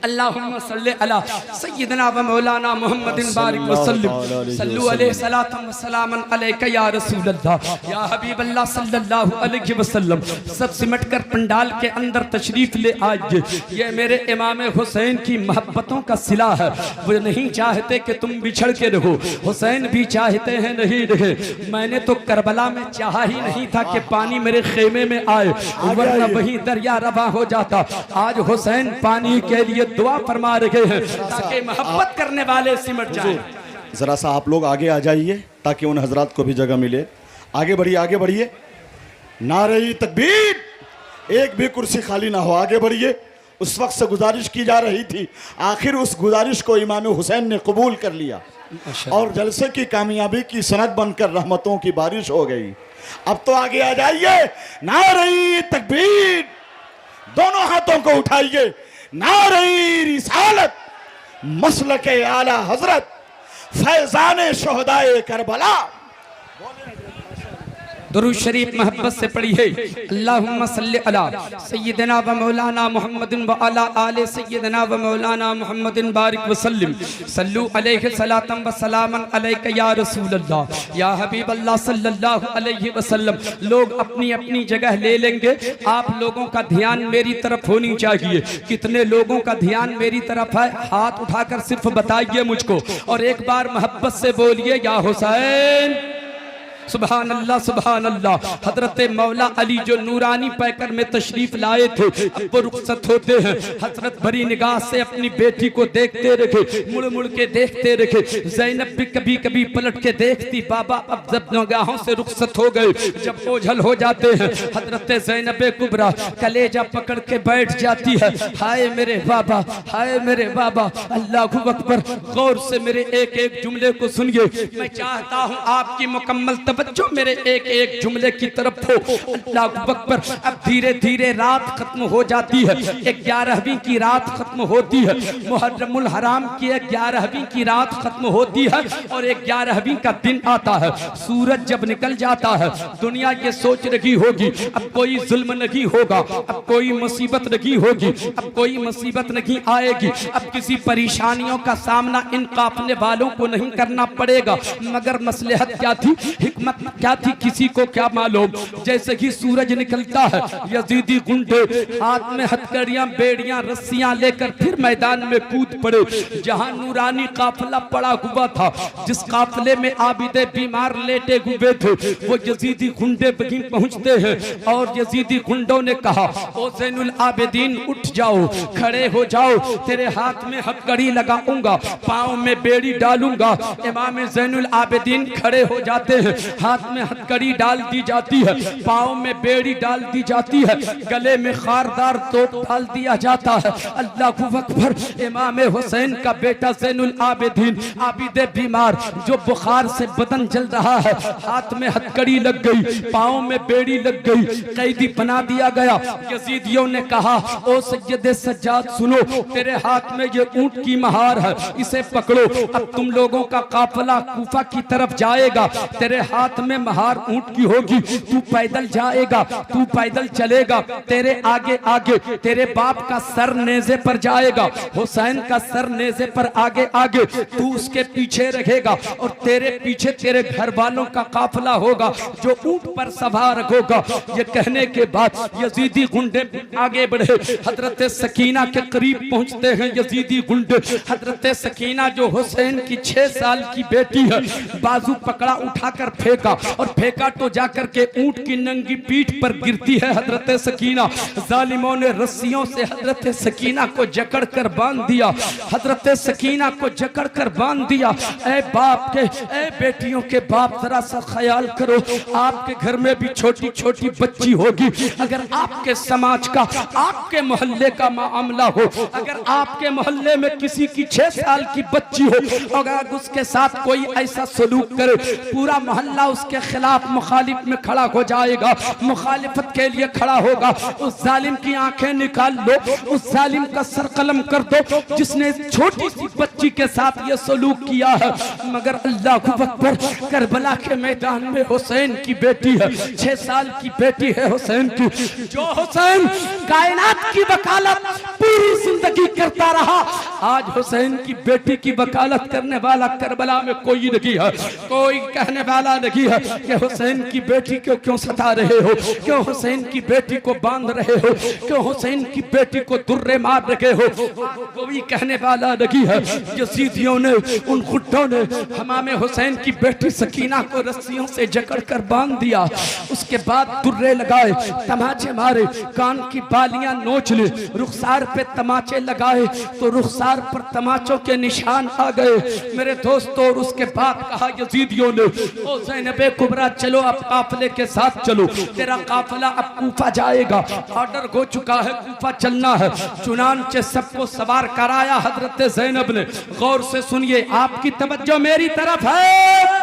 अल्लाहुम्मा सल्ली अला सय्यिदना व मौलाना मुहम्मदिन बारिक वसल्लम सल्लु अलैहि सलातम व सलामन अलैका या रसूल अल्लाह या हबीब अल्लाह सल्लल्लाहु अलैहि वसल्लम। सब सिमट कर पंडाल के अंदर तशरीफ ले आइए। ये मेरे इमाम हुसैन की मोहब्बतों का सिला है। वो नहीं चाहते कि तुम बिछड़ के रहो, हुसैन भी चाहते हैं नहीं रहे। मैंने तो करबला में चाहा ही नहीं था कि पानी मेरे खेमे में आए, वरना वही दरिया रवा हो जाता। आज हुसैन पानी के लिए दुआ फरमा रहे हैं ताकि मोहब्बत करने वाले सिमट जाएं। जरा सा आप लोग आगे आ जाइए ताकि उन हजरात को भी जगह मिले। आगे बढ़िए, आगे बढ़िए। नारे तकबीर, एक भी कुर्सी खाली ना हो, आगे बढ़िए। उस वक्त से गुजारिश की जा रही थी, आखिर उस गुजारिश को इमाम हुसैन ने कबूल कर लिया और जलसे की कामयाबी की सनद बनकर रहमतों की बारिश हो गई। अब तो आगे आ जाइए। नारे तकबीर, दोनों हाथों को उठाइए। नारे रिसालत, मसलके आला हजरत, फैजाने शोहदाए करबला। दुरूद शरीफ मोहब्बत से पढ़िए। अल्लाहुम्मा सल्ली अला सय्यिदना व मौलाना मुहम्मदिन व अला आले सय्यिदना व मौलाना मुहम्मदिन बारिक वसल्लम सल्लु अलैहि सलातम व सलामन अलैका या रसूल अल्लाह या हबीब अल्लाह सल्लल्लाहु अलैहि वसल्लम। लोग अपनी अपनी जगह ले लेंगे, आप लोगों का ध्यान मेरी तरफ होनी चाहिए। कितने लोगों का ध्यान मेरी तरफ है, हाथ उठाकर सिर्फ बताइए मुझको, और एक बार मोहब्बत से बोलिए या हुसैन। सुभान अल्लाह, सुभान अल्लाह। हजरत मौला अली जो नूरानी पैकर में तशरीफ लाए थे, अब वो रुखसत होते हैं। हजरत भरी निगाह से अपनी बेटी को देखते रखे, मुड़ मुड़ के देखते रखे। ज़ैनब भी कभी कभी पलट के देखती, बाबा अब जब निगाहों से रुखसत हो गए, जब ओझल हो जाते हैं, हजरत ज़ैनब कुबरा कलेजा पकड़ के बैठ जाती है। हाय मेरे बाबा, हाय मेरे बाबा। अल्लाहु अकबर। गौर से मेरे एक एक जुमले को सुनिए। मैं चाहता हूँ आपकी मुकम्मल तवज्जो मेरे एक एक जुमले की तरफ हो। अल्लाह अकबर। अब धीरे धीरे रात खत्म हो जाती है, 11वीं की रात खत्म होती है। मुहर्रमुल हराम की 11वीं की रात खत्म होती है और 11वीं का दिन आता है। सूरज जब निकल जाता है, दुनिया ये सोच रही होगी अब कोई जुल्म नहीं होगा, अब कोई मुसीबत नहीं होगी, अब कोई मुसीबत नहीं आएगी, अब किसी परेशानियों का सामना इन काफले वालों को नहीं करना पड़ेगा। मगर मसलहत क्या थी, हिकमत क्या थी, किसी को क्या मालूम। जैसे ही सूरज निकलता है, यजीदी गुंडे हाथ में हथकड़ियां, बेड़ियां, रस्सियां लेकर फिर मैदान में कूद पड़े। जहां नूरानी काफिला पड़ा हुआ था, जिस काफिले में आबिदे बीमार लेटे हुए थे, वो यजीदी गुंडे वहीं पहुंचते हैं और यजीदी गुंडों ने कहा, ओ ज़ैनुल आबिदीन उठ जाओ, खड़े हो जाओ, तेरे हाथ में हथकड़ी लगाऊंगा, पांव में बेड़ी डालूंगा। इमाम ज़ैनुल आबिदीन खड़े हो जाते हैं, हाथ में हथकड़ी डाल दी जाती है, पांव में बेड़ी डाल दी जाती है, गले में खारदार तोप डाल दिया जाता है। अल्लाहु अकबर। इमाम हुसैन का बेटा ज़ैनुल आबिदीन आबिदे बीमार, जो बुखार से बदन जल रहा है, हाथ में हथकड़ी लग गई, पांव में बेड़ी लग गई, कैदी बना दिया गया। यजीदियों ने कहा, ओ सैयदे सज्जाद सुनो, तेरे हाथ में ये ऊंट की महार है, इसे पकड़ो। अब तुम लोगों का काफिला कूफा की तरफ जाएगा, तेरे हाथ में महार ऊंट की होगी, तू पैदल जाएगा, तू पैदल चलेगा, तेरे आगे आगे तेरे बाप का सर नेज़े पर जाएगा, हुसैन का सर नेज़े पर आगे आगे, तू उसके पीछे रहेगा और तेरे पीछे तेरे घर वालों का काफिला होगा जो ऊंट पर सवार होगा। ये कहने के बाद यजीदी गुंडे आगे बढ़े, हजरत सकीना के करीब पहुंचते हैं यजीदी गुंडे। हजरत सकीना जो हुसैन की 6 साल की बेटी है, बाजू पकड़ा, उठाकर फेंका और फेंका तो जाकर के ऊंट की नंगी पीठ पर गिरती है हजरत सकीना। जालिमों ने रस्सियों से हजरत सकीना को जकड़ कर बांध दिया, हजरत सकीना को जकड़ कर बांध दिया। ऐ बाप के, ऐ बेटियों के बाप, जरा सा ख्याल करो, आपके घर में भी छोटी छोटी बच्ची होगी। अगर आपके समाज का, आपके मोहल्ले का मामला हो, अगर आपके मोहल्ले में किसी की 6 साल की बच्ची हो, अगर उसके साथ कोई ऐसा सलूक करे, पूरा मोहल्ला करबला उसके खिलाफ मुखालिफ में खड़ा हो जाएगा, मुखालिफत के लिए खड़ा होगा। उस जालिम की आंखें निकाल लो, उस जालिम का सर कलम कर दो जिसने छोटी सी बच्ची के साथ ये सलूक किया है। मगर अल्लाह अकबर, करबला के मैदान में हुसैन की बेटी है, 6 साल की बेटी है हुसैन की, जो हुसैन कायनात की वकालत पूरी जिंदगी करता रहा। आज हुसैन की बेटी की वकालत करने वाला करबला में कोई नहीं है, कोई कहने वाला नहीं है कि हुसैन की बेटी को क्यों सता रहे हो, क्यों हुसैन की बेटी को बांध रहे हो, क्यों हुसैन की बेटी को दुर्रे मार रहे हो। कोई कहने वाला नहीं है। यजीदियों ने, उन गुड्डों ने हमाम हुसैन की बेटी सकीना को रस्सियों से जकड़ कर बांध दिया, उसके बाद दुर्रे लगाए, तमाचे मारे, कान की बालियां नोच ली, रुखसार पे तमाचे लगाए तो रुखसार पर तमाचों के निशान आ गए मेरे दोस्तों। और उसके बाद कहा यजीदियों ने, ओ ज़ैनबे कुबरा चलो अब काफिले के साथ चलो, तेरा काफिला अब कूफा जाएगा, ऑर्डर हो चुका है, कूफा चलना है। चुनांचे सबको सवार कराया हजरत ज़ैनब ने। गौर से सुनिए, आपकी तवज्जो मेरी तरफ है।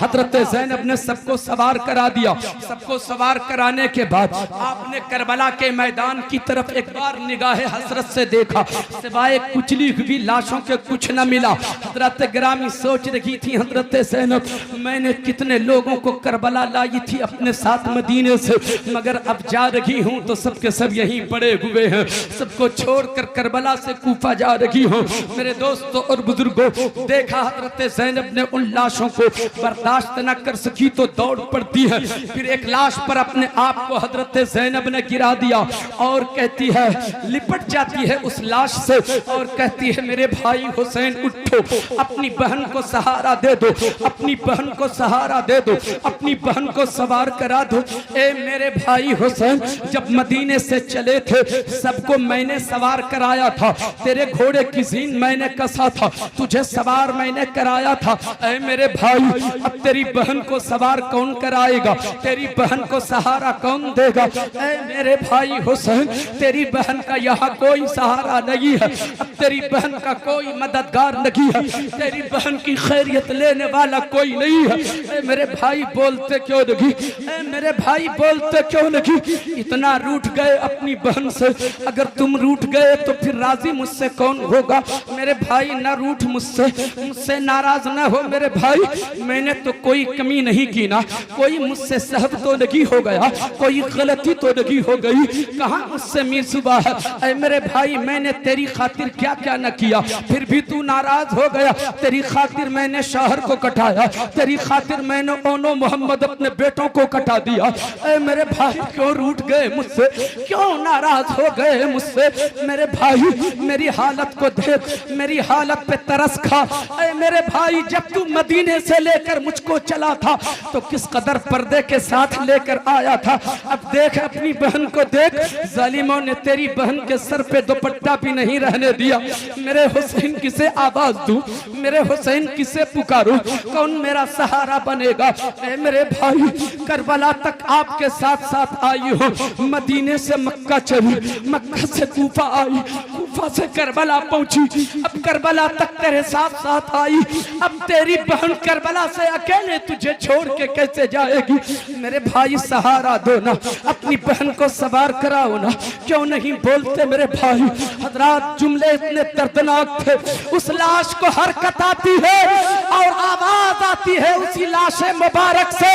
हजरत ज़ैनब ने सबको सवार करा दिया। सबको सवार कराने के बाद आपने करबला के मैदान की तरफ एक बार निगाहे हसरत से देखा, सिवाय कुचली हुई लाशों के कुछ न मिला। हजरत ग्रामी सोच रही थी, हजरत ज़ैनब मैंने कितने लोगों को करबला लाई थी अपने साथ मदीने से, मगर अब जा रही हूँ तो सबके सब यहीं पड़े हुए हैं, सबको छोड़कर करबला से कूफा जा रही हूँ। मेरे दोस्तों और बुजुर्गों, देखा हजरत ज़ैनब ने उन लाशों को बर्दाश्त न कर सकी तो दौड़ पड़ती है, फिर एक लाश पर अपने आप को हजरत ज़ैनब ने गिरा दिया और कहती है, लिपट जाती है उस लाश से और कहती है, मेरे भाई हुसैन उठो, अपनी बहन को सहारा दे दो, अपनी बहन को सहारा दे दो, अपनी बहन को सवार करा दो। ए मेरे भाई हुसैन, जब मदीने से चले थे सबको मैंने सवार कराया था, तेरे घोड़े की जीन मैंने कसा था, तुझे सवार मैंने कराया था। ए मेरे भाई, अब तेरी बहन को सवार कौन कराएगा, तेरी बहन को सहारा कौन देगा। ऐ मेरे भाई हुसैन, तेरी बहन का यहाँ कोई सहारा नहीं है, अब तेरी बहन का कोई मददगार नहीं है, तेरी बहन की खैरियत लेने वाला कोई नहीं है। ऐ मेरे भाई बोलते क्यों नहीं, ऐ मेरे भाई बोलते क्यों नहीं, इतना रूठ गए अपनी बहन से, अगर तुम रूठ गए तो फिर राजी मुझसे कौन होगा। मेरे भाई न रूठ मुझसे, मुझसे नाराज न हो मेरे भाई, मैंने तो कोई कमी नहीं की ना, कोई मुझसे सहब तो नहीं हो गया, कोई गलती तो नहीं हो गई, कहाँ मुझसे मीसुबा है। ऐ मेरे भाई, मैंने तेरी खातिर क्या क्या न किया, फिर भी तू नाराज हो गया। तेरी खातिर मैंने शहर को कटाया, तेरी खातिर मैंने ओनो मोहम्मद अपने बेटों को कटा दिया। ऐ मेरे भाई, क्यों रूठ गए मुझसे, क्यों नाराज हो गए मुझसे। मेरे भाई, मेरी हालत को देख, मेरी हालत पे तरस खा। ऐ मेरे भाई, जब तू मदीने से लेकर मुझको चला था तो किस कदर पर्दे के साथ लेकर आया था। अब देख अपनी बहन को देख, जालिमों ने तेरी बहन के सर पे दुपट्टा भी नहीं रहने दिया। मेरे हुसैन किसे आवाज दूं, मेरे हुसैन किसे पुकारूं, कौन मेरा सहारा बनेगा। ऐ मेरे भाई, करबला तक आपके साथ साथ आई हूँ, मदीने से मक्का चली, मक्का से कूफा आई, कूफा से करबला पहुंची, अब करबला तक तेरे साथ साथ आई। अब तेरी बहन करबला से अकेले तुझे छोड़ के कैसे जाएगी। मेरे भाई सहारा दो ना, अपनी बहन को सवार कराओ ना, क्यों नहीं बोलते मेरे भाई। हजरात, जुमले इतने दर्दनाक थे, उस लाश को हरकत आती है और आवाज आती है उसी लाश मुबारक से,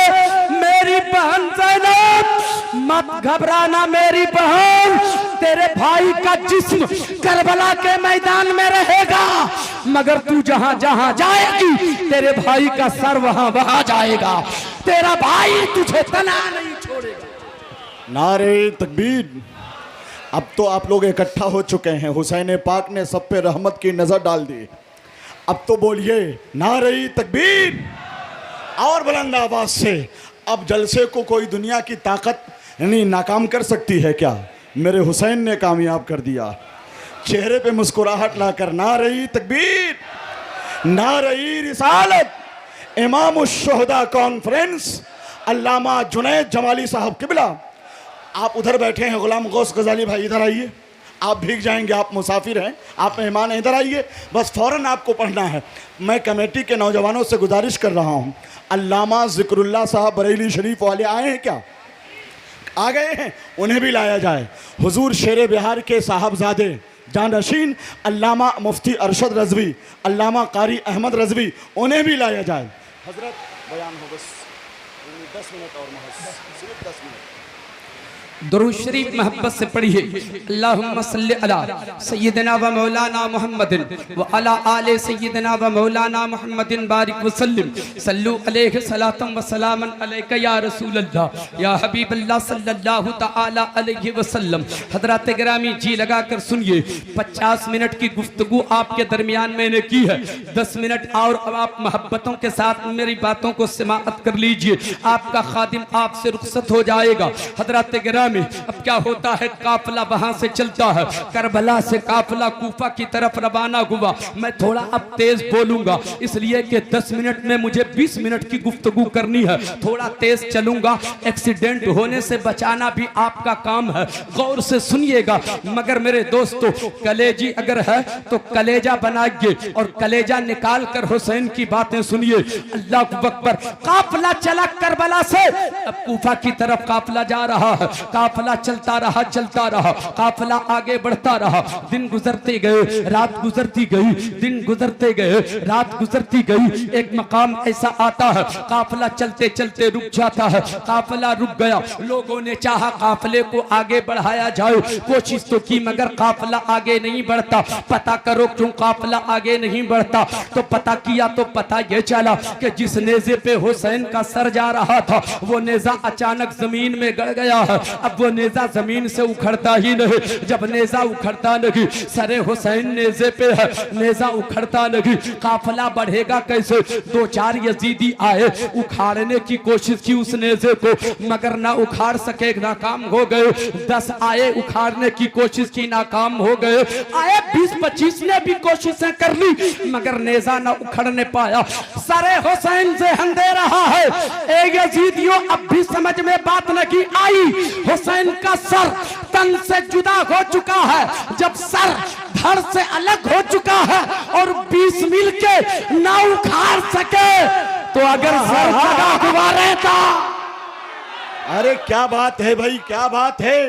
मेरी बहन ज़ैनब मत घबराना मेरी बहन, तेरे भाई का जिस्म करबला के मैदान में रहेगा, मगर तू जहां जहां जाएगी तेरे भाई का सर वहां वहां जाएगा, तेरा भाई तुझे तना नहीं छोड़ेगा। नारे तकबीर। अब तो आप लोग इकट्ठा हो चुके हैं, हुसैन पाक ने सब पे रहमत की नजर डाल दी। अब तो बोलिए नारे तकबीर और बुलंद आवाज से। अब जलसे को कोई दुनिया की ताकत यानी नाकाम कर सकती है क्या? मेरे हुसैन ने कामयाब कर दिया। चेहरे पे मुस्कुराहट लाकर नारे तकबीर, नारे रिसालत। इमाम शुहदा कॉन्फ्रेंस अल्लामा जुनैद जमाली साहब किबला, आप उधर बैठे हैं। गुलाम गौस गजाली भाई इधर आइए, आप भीग जाएंगे, आप मुसाफिर हैं, आप मेहमान हैं, इधर आइए, बस फ़ौरन आपको पढ़ना है। मैं कमेटी के नौजवानों से गुजारिश कर रहा हूँ, अल्लामा ज़िक्रुल्लाह साहब बरेली शरीफ वाले आए हैं क्या? आ गए हैं, उन्हें भी लाया जाए। हुजूर शेर बिहार के साहबजादे जानशीन अल्लामा मुफ्ती अरशद रज़वी, अल्लामा कारी अहमद रज़वी, उन्हें भी लाया जाए। हजरत बयान हो, बस 10 मिनट और महज, सिर्फ 10 मिनट। दुरूद शरीफ मोहब्बत से पढ़िए। अल्लाहुम्मा सल्ली अला सय्यिदना व मौलाना मुहम्मदिन व अला आले सय्यिदना व मौलाना मुहम्मदिन बारिक व सल्लिम सल्लु अलैहि सलातम व सलामन अलैका या रसूल अल्लाह या हबीब अल्लाह सल्लल्लाहु तआला अलैहि वसल्लम। हजरात गिरामी जी लगाकर सुनिए, 50 मिनट की गुफ्तगू आपके दरमियान मैंने की है। 10 मिनट और अब आप मोहब्बतों के साथ मेरी बातों को समाअत कर लीजिए, आपका खादिम आपसे रुखसत हो जाएगा। हजरात गिरामी, अब क्या होता है, काफिला वहां से चलता है, करबला से काफिला कूफा की तरफ रवाना हुआ। मैं थोड़ा अब तेज बोलूंगा इसलिए कि 10 मिनट में मुझे 20 मिनट की गुफ्तगू करनी है। थोड़ा तेज चलूंगा, एक्सीडेंट होने से बचाना भी आपका काम है, गौर से सुनिएगा। मगर मेरे दोस्तों, कलेजी अगर है तो कलेजा बनाइए और कलेजा निकाल कर हुसैन की बातें सुनिए। अल्लाह अकबर। काफिला चला करबला से, अब कूफा की तरफ काफिला जा रहा है। काफिला चलता रहा, काफिला आगे बढ़ता रहा। दिन गुजरते गए, रात गुजरती गई, दिन गुजरते गए, रात गुजरती गई। एक मकाम ऐसा आता है, काफिला चलते चलते रुक जाता है। काफिला रुक गया, लोगों ने चाहा काफिले को आगे बढ़ाया जाए, कोशिश तो की मगर काफिला आगे नहीं बढ़ता। पता करो क्यों काफिला आगे नहीं बढ़ता, तो पता किया तो पता यह चला कि जिस नेज़े पे हुसैन का सर जा रहा था वो नेज़ा अचानक जमीन में गड़ गया है। अब वो नेज़ा जमीन से उखड़ता ही नहीं, जब नेज़ा उखड़ता नहीं, सरे हुसैन नेज़े पे है, नेज़ा उखड़ता नहीं, काफिला बढ़ेगा कैसे? 2-4 यजीदी आए, उखाड़ने की कोशिश की उस नेज़े को, मगर ना उखाड़ सके, नाकाम हो गए। 10 आए, उखाड़ने की कोशिश की, नाकाम हो गए। आए 20-25 ने भी कोशिशें कर ली, मगर नेज़ा ना उखड़ने पाया। सरे हुसैन से हंदे रहा है। ए यजीदियों, अब भी समझ में बात नहीं आई। हुसैन का सर तन से जुदा हो चुका है। जब सर धड़ से अलग हो चुका है और 20 मिल के ना उखाड़ सके, तो अगर सर लगा हुआ रहता, अरे क्या बात है भाई, क्या बात है?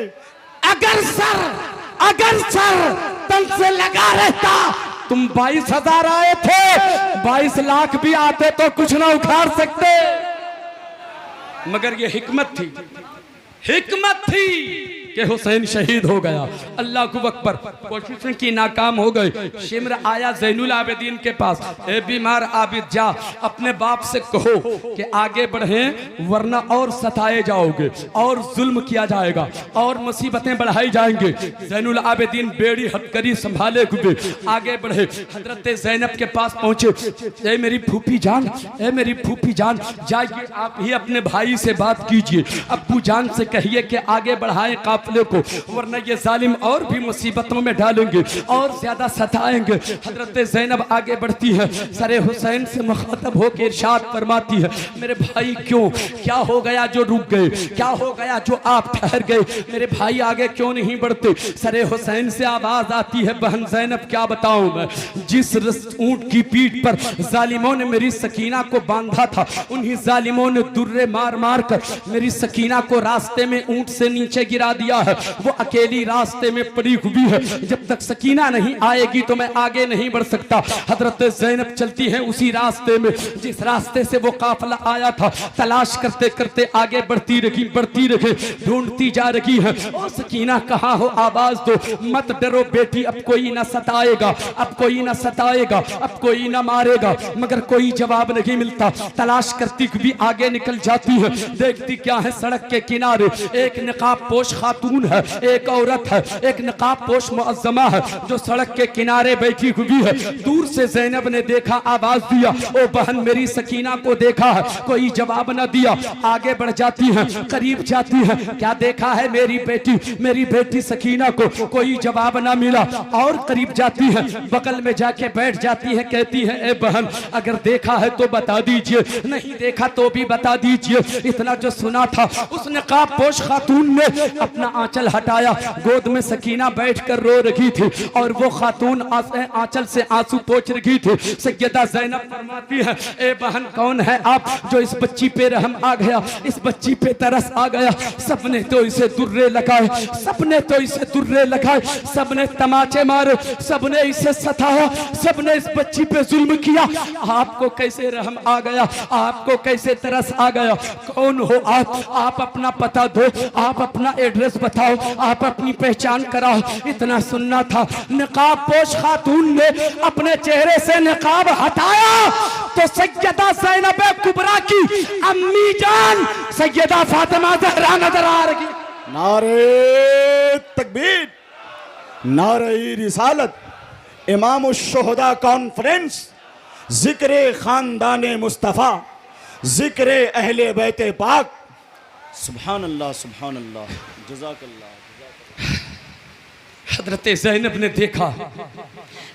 अगर सर तन से लगा रहता, तुम 22,000 आए थे, 22 लाख भी आते तो कुछ ना उखाड़ सकते। मगर ये हिकमत थी कि हुसैन शहीद हो गया। अल्लाह को अकबर। कोशिशें की, नाकाम हो गए। शिमर आया ज़ैनुल आबिदीन के पास, ए बीमार आबिद, जा अपने बाप से कहो कि आगे बढ़ें वरना और सताए जाओगे और जुल्म किया जाएगा और मुसीबतें बढ़ाई जाएंगे। ज़ैनुल आबिदीन बेड़ी हथकड़ी संभाले हुए आगे बढ़े। हजरत ज़ैनब के पास पहुंचे। ए मेरी फूफी जान, ए मेरी फूफी जान, जाइए आप ही अपने भाई से बात कीजिए, अब्बू जान से कहिए कि आगे बढ़ाएं काफिले को, वरना ये जालिम और भी मुसीबतों में डालेंगे और ज्यादा सताएंगे। हजरत ज़ैनब आगे बढ़ती है, सरे हुसैन से मुखातब होकर इरशाद फरमाती है, मेरे भाई क्यों, क्या हो गया जो रुक गए, क्या हो गया जो आप ठहर गए, मेरे भाई आगे क्यों नहीं बढ़ते? सरे हुसैन से आवाज आती है, बहन ज़ैनब क्या बताऊं मैं, जिस ऊंट की पीठ पर जालिमों ने मेरी सकीना को बांधा था, उन्हीं जालिमों ने दुर्रे मार मार कर मेरी सकीना को रास्ते में ऊंट से नीचे गिरा दिया है। वो अकेली रास्ते में पड़ी हुई है, जब तक सकीना नहीं आएगी तो मैं आगे नहीं बढ़ सकता। हजरत ज़ैनब चलती है उसी रास्ते में जिस रास्ते से वो काफिला आया था, तलाश करते करते आगे बढ़ती रही, ढूंढती जा रही है। ओ सकीना कहाँ हो, आवाज दो, मत डरो बेटी, अब कोई ना सताएगा, अब कोई ना सताएगा, अब कोई ना मारेगा। मगर कोई जवाब नहीं मिलता। तलाश करती भी आगे निकल जाती है। देखती क्या है, सड़क के किनारे एक नकाब पोश खातून है, एक औरत है, एक नकाब पोश मुअज्जमा है जो सड़क के किनारे बैठी हुई है। दूर से ज़ैनब ने देखा, आवाज दिया, ओ बहन मेरी सकीना को देखा है, कोई जवाब न दिया। आगे बढ़ जाती है, करीब जाती है, क्या देखा है मेरी बेटी सकीना को, कोई जवाब ना मिला। और करीब जाती है, बगल में जाके बैठ जाती है, कहती है, ए बहन अगर देखा है तो बता दीजिए, नहीं देखा तो भी बता दीजिए। इतना जो सुना था उस नकाब पोश खातून ने अपना अपना आंचल हटाया, गोद में सकीना बैठकर रो रही थी और वो खातून आंचल से आंसू पोंछ रही थी। सैयदा ज़ैनब फरमाती है, ए बहन कौन है आप जो इस बच्ची पे रहम आ गया, इस बच्ची पे तरस आ गया। सबने तो इसे दुर्रे लगाए, सबने तो इसे दुर्रे लगाए, सबने तमाचे मारे, सबने इसे सताया, सबने इस बच्ची पे जुल्म किया। आपको कैसे रहम आ गया, आपको कैसे तरस आ गया? कौन हो आप अपना पता दो, आप अपना एड्रेस बताओ, आप अपनी पहचान कराओ। इतना सुनना था। निकाब पोश खातून ने अपने चेहरे से निकाब हटाया तो सैयदा ज़ैनब कुबरा की अम्मी जान सैयदा फातिमा ज़हरा नजर आ रही। नारे तकबीर, नारे रिसालत, इमाम शुहदा कॉन्फ्रेंस, जिक्र खानदान मुस्तफ़ा, जिक्र अहले बैते पाक। सुभान अल्लाह, सुभान अल्लाह, जज़ाकल्लाह। हजरत ज़ैनब ने देखा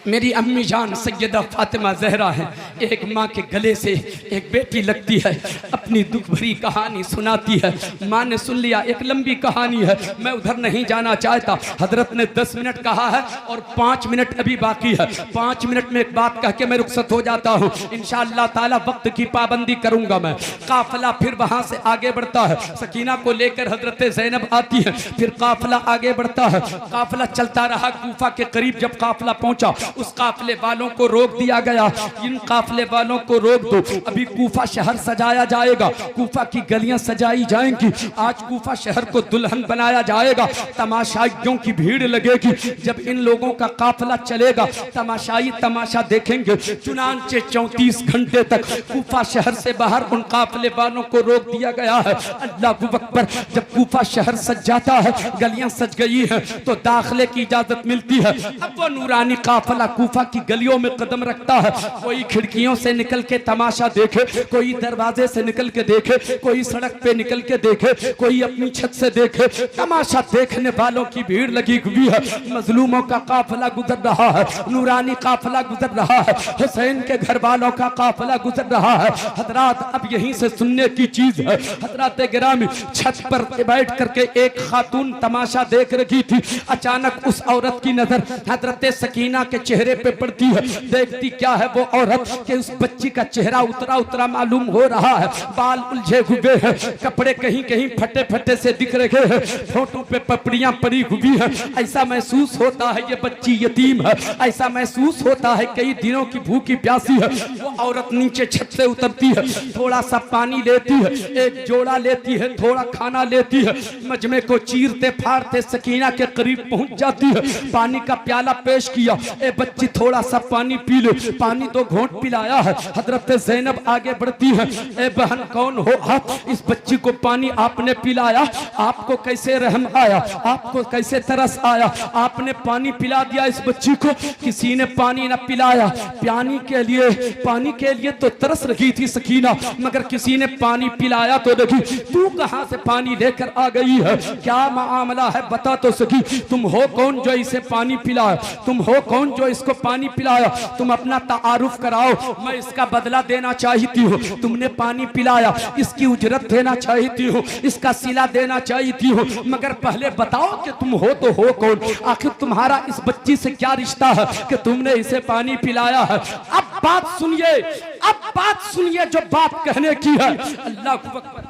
मेरी अम्मी जान सैयदा फातिमा ज़हरा है, एक माँ के गले से एक बेटी लगती है, अपनी दुख भरी कहानी सुनाती है। माँ ने सुन लिया, एक लंबी कहानी है, मैं उधर नहीं जाना चाहता। हजरत ने 10 मिनट कहा है और 5 मिनट अभी बाकी है। 5 मिनट में एक बात कह के मैं रुखसत हो जाता हूँ। इंशाअल्लाह ताला वक्त की पाबंदी करूँगा मैं। काफिला फिर वहाँ से आगे बढ़ता है, सकीना को लेकर हजरत ज़ैनब आती है, फिर काफिला आगे बढ़ता है। काफिला चलता रहा, कूफा के करीब जब काफिला पहुंचा उस काफिले वालों को रोक दिया गया। इन काफिले वालों को रोक दो, अभी कूफा शहर सजाया जाएगा, कूफा की गलियां सजाई जाएंगी, आज कूफा शहर को दुल्हन बनाया जाएगा, तमाशाइयों की भीड़ लगेगी। जब इन लोगों का काफिला चलेगा तमाशाई तमाशा देखेंगे। चुनांचे 34 घंटे तक कूफा शहर से बाहर उन काफिले वालों को रोक दिया गया है। अल्लाहू अकबर। जब कूफा शहर सज जाता है, गलियां सज गई हैं, तो दाखिले की इजाजत मिलती है। अब वो नूरानी काफिला कूफा की गलियों में कदम रखता है। कोई खिड़कियों से निकल के तमाशा देखे, कोई दरवाजे से निकल के देखे, कोई सड़क पे निकल के देखे, कोई अपनी छत से देखे। तमाशा देखने वालों की भीड़ लगी हुई है। मजलूमों का काफिला गुजर रहा है, नूरानी काफिला गुजर रहा है, हुसैन के घर वालों का काफिला गुजर रहा है। हजरात अब यहीं से सुनने की चीज है। हजरात गिरामी छत पर बैठ करके एक खातून तमाशा देख रही थी। अचानक उस औरत की नजर हजरत सकीना के चेहरे पे पड़ती है। देखती क्या है वो औरत कि उस बच्ची का चेहरा उतरा उतरा मालूम हो रहा है, बाल उलझे हुए हैं, कपड़े कहीं कहीं फटे फटे से दिख रहे हैं, फोटो पे पपड़ियां पड़ी हुई हैं। ऐसा महसूस होता है ये बच्ची यतीम है, ऐसा महसूस होता है कई दिनों की भूखी प्यासी है। वो औरत नीचे छत से उतरती है, थोड़ा सा पानी लेती है, एक जोड़ा लेती है, थोड़ा खाना लेती है, मजमे को चीरते फाड़ते सकीना के करीब पहुंच जाती है। पानी का प्याला पेश किया, ए बच्ची थोड़ा सा पानी पी ले, पानी तो घोंट पिलाया है। हजरत ज़ैनब आगे बढ़ती है, ए बहन कौन हो आप, इस बच्ची को पानी आपने पिलाया, आपको कैसे रहम आया, आपको कैसे तरस आया, आपने पानी पिला दिया इस बच्ची को, किसी ने पानी न पिलाया। पानी के लिए तो तरस रही थी सकीना, मगर किसी ने पानी पिलाया तो नहीं। तू कहां से पानी लेकर आ गई है, क्या मामला है बता तो सकी। तुम हो कौन जो इसे पानी पिलाया, तुम हो कौन जो इसको पानी पिलाया, तुम अपना तारुफ कराओ, मैं इसका बदला देना चाहती हूँ। तुमने पानी पिलाया, इसकी उजरत देना चाहती हूँ, इसका सिला देना चाहती हूँ, मगर पहले बताओ कि तुम हो तो हो कौन, आखिर तुम्हारा इस बच्ची से क्या रिश्ता है कि तुमने इसे पानी पिलाया है। अब बात सुनिए, अब बात सुनिए जो बात कहने की है। अल्लाह अकबर।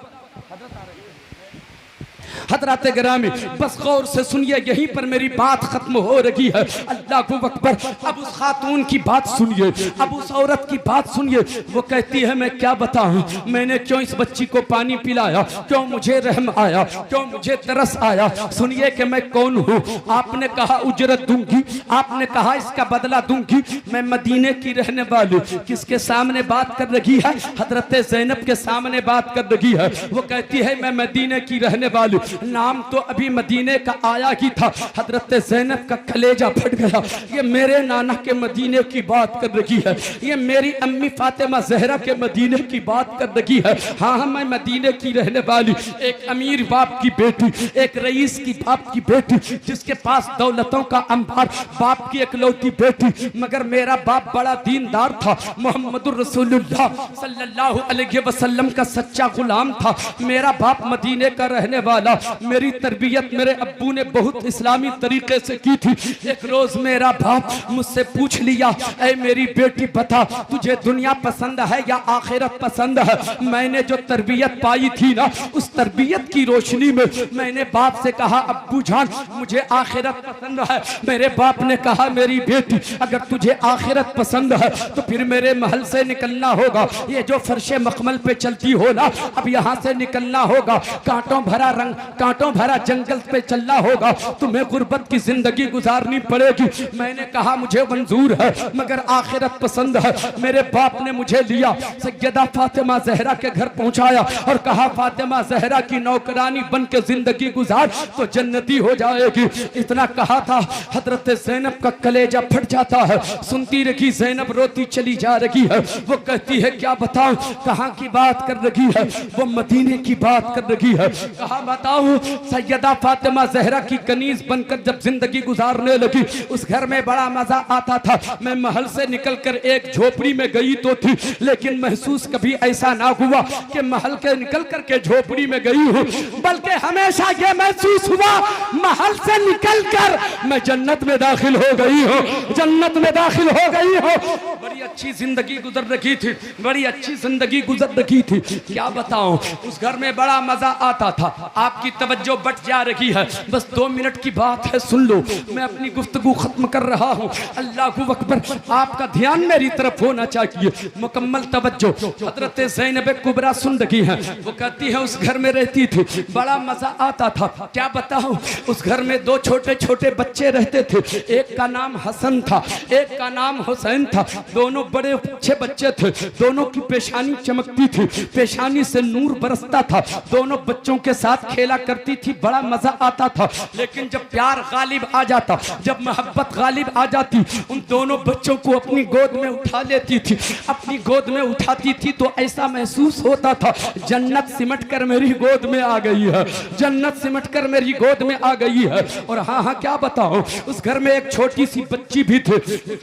हजरत गिरामी बस गौर से सुनिए, यहीं पर मेरी बात खत्म हो रही है। अल्लाह अकबर। अब उस खातून की बात सुनिए, अब उस औरत की बात सुनिए। वो कहती है मैं क्या बताऊं, मैंने क्यों इस बच्ची को पानी पिलाया, क्यों मुझे रहम आया, क्यों मुझे तरस आया। सुनिए कि मैं कौन हूँ। आपने कहा उजरत दूंगी, आपने कहा इसका बदला दूंगी। मैं मदीने की रहने वाली। किसके सामने बात कर रही है? हजरत ज़ैनब के सामने बात कर रही है। वो कहती है मैं मदीने की रहने वाली। नाम तो अभी मदीने का आया ही था। हजरत ज़ैनब का कलेजा फट गया। ये मेरे नाना के मदीने की बात कर रही है, ये मेरी अम्मी फातिमा ज़हरा के मदीने की बात कर रही है। हाँ मैं मदीने की रहने वाली, एक अमीर बाप की बेटी, एक रईस की बाप की बेटी, जिसके पास दौलतों का अंबार, बाप की इकलौती बेटी। मगर मेरा बाप बड़ा दीनदार था, मोहम्मदुर रसूलुल्लाह सल्लल्लाहु अलैहि वसल्लम का सच्चा गुलाम था। मेरा बाप मदीने का रहने वाला, मेरी तरबियत मेरे अब्बू ने बहुत इस्लामी तरीके से की थी। एक रोज मेरा बाप मुझसे पूछ लिया, ऐ मेरी बेटी बता तुझे दुनिया पसंद है या आखिरत पसंद है? मैंने जो तरबियत पाई थी ना, उस तरबियत की रोशनी में मैंने बाप से कहा, अब्बू जान मुझे आखिरत पसंद है। मेरे बाप ने कहा, मेरी बेटी अगर तुझे आखिरत पसंद है तो फिर मेरे महल से निकलना होगा। ये जो फर्शे मखमल पे चलती हो ना, अब यहाँ से निकलना होगा। कांटों भरा जंगल पे चलना होगा। तुम्हें गुर्बत की जिंदगी गुजारनी पड़ेगी। मैंने कहा मुझे मंजूर है, मगर आखिरत पसंद है। मेरे बाप ने मुझे लिया, सैयदा फातिमा जहरा के घर पहुंचाया और कहा, फातिमा जहरा की नौकरानी बन के जिंदगी गुजार तो जन्नती हो जाएगी। इतना कहा था, हजरत ज़ैनब का कलेजा फट जाता है। सुनती रही, ज़ैनब रोती चली जा रही है। वो कहती है, क्या बताऊं कहाँ की बात कर रही है? वो मदीने की बात कर रही है। कहा बताऊं, सैयदा फातिमा जहरा की कनीज बनकर जब जिंदगी गुजारने लगी, उस घर में बड़ा मजा आता था। मैं महल से निकलकर एक झोपड़ी में गई तो थी, लेकिन महसूस कभी ऐसा ना हुआ कि महल के निकल कर के झोपड़ी में गई हूँ, बल्कि हमेशा ये महसूस हुआ महल से निकलकर मैं जन्नत में दाखिल हो गई हूँ, जन्नत में दाखिल हो गई हूँ। बड़ी अच्छी जिंदगी गुजर रही थी, बड़ी अच्छी जिंदगी गुजर रही थी। क्या बताऊं, उस घर में बड़ा मजा आता था। आपकी तवज्जो बट जा रही है, बस 2 मिनट की बात है, सुन लो। मैं अपनी गुफ्तगू खत्म कर रहा हूँ। अल्लाहू अकबर, आपका ध्यान मेरी तरफ होना चाहिए, मुकम्मल तवज्जो। हजरत ज़ैनब कुबरा सुन रही है। वो कहती है, उस घर में रहती थी, बड़ा मजा आता था। क्या बताऊं, उस घर में 2 छोटे छोटे बच्चे रहते थे। एक का नाम हसन था, एक का नाम हुसैन था। दोनों बड़े अच्छे बच्चे थे। दोनों की पेशानी चमकती थी, पेशानी से नूर बरसता था। दोनों बच्चों के साथ खेला करती थी, बड़ा मजा आता था। लेकिन जब प्यार गालिब आ जाता, जब मोहब्बत गालिब आ जाती, उन दोनों बच्चों को अपनी गोद में उठा लेती थी। अपनी गोद में उठाती थी तो ऐसा महसूस होता था जन्नत सिमट कर मेरी गोद में आ गई है, जन्नत सिमट कर मेरी गोद में आ गई है। और हाँ हाँ क्या बताऊं, उस घर में एक छोटी सी बच्ची भी थी।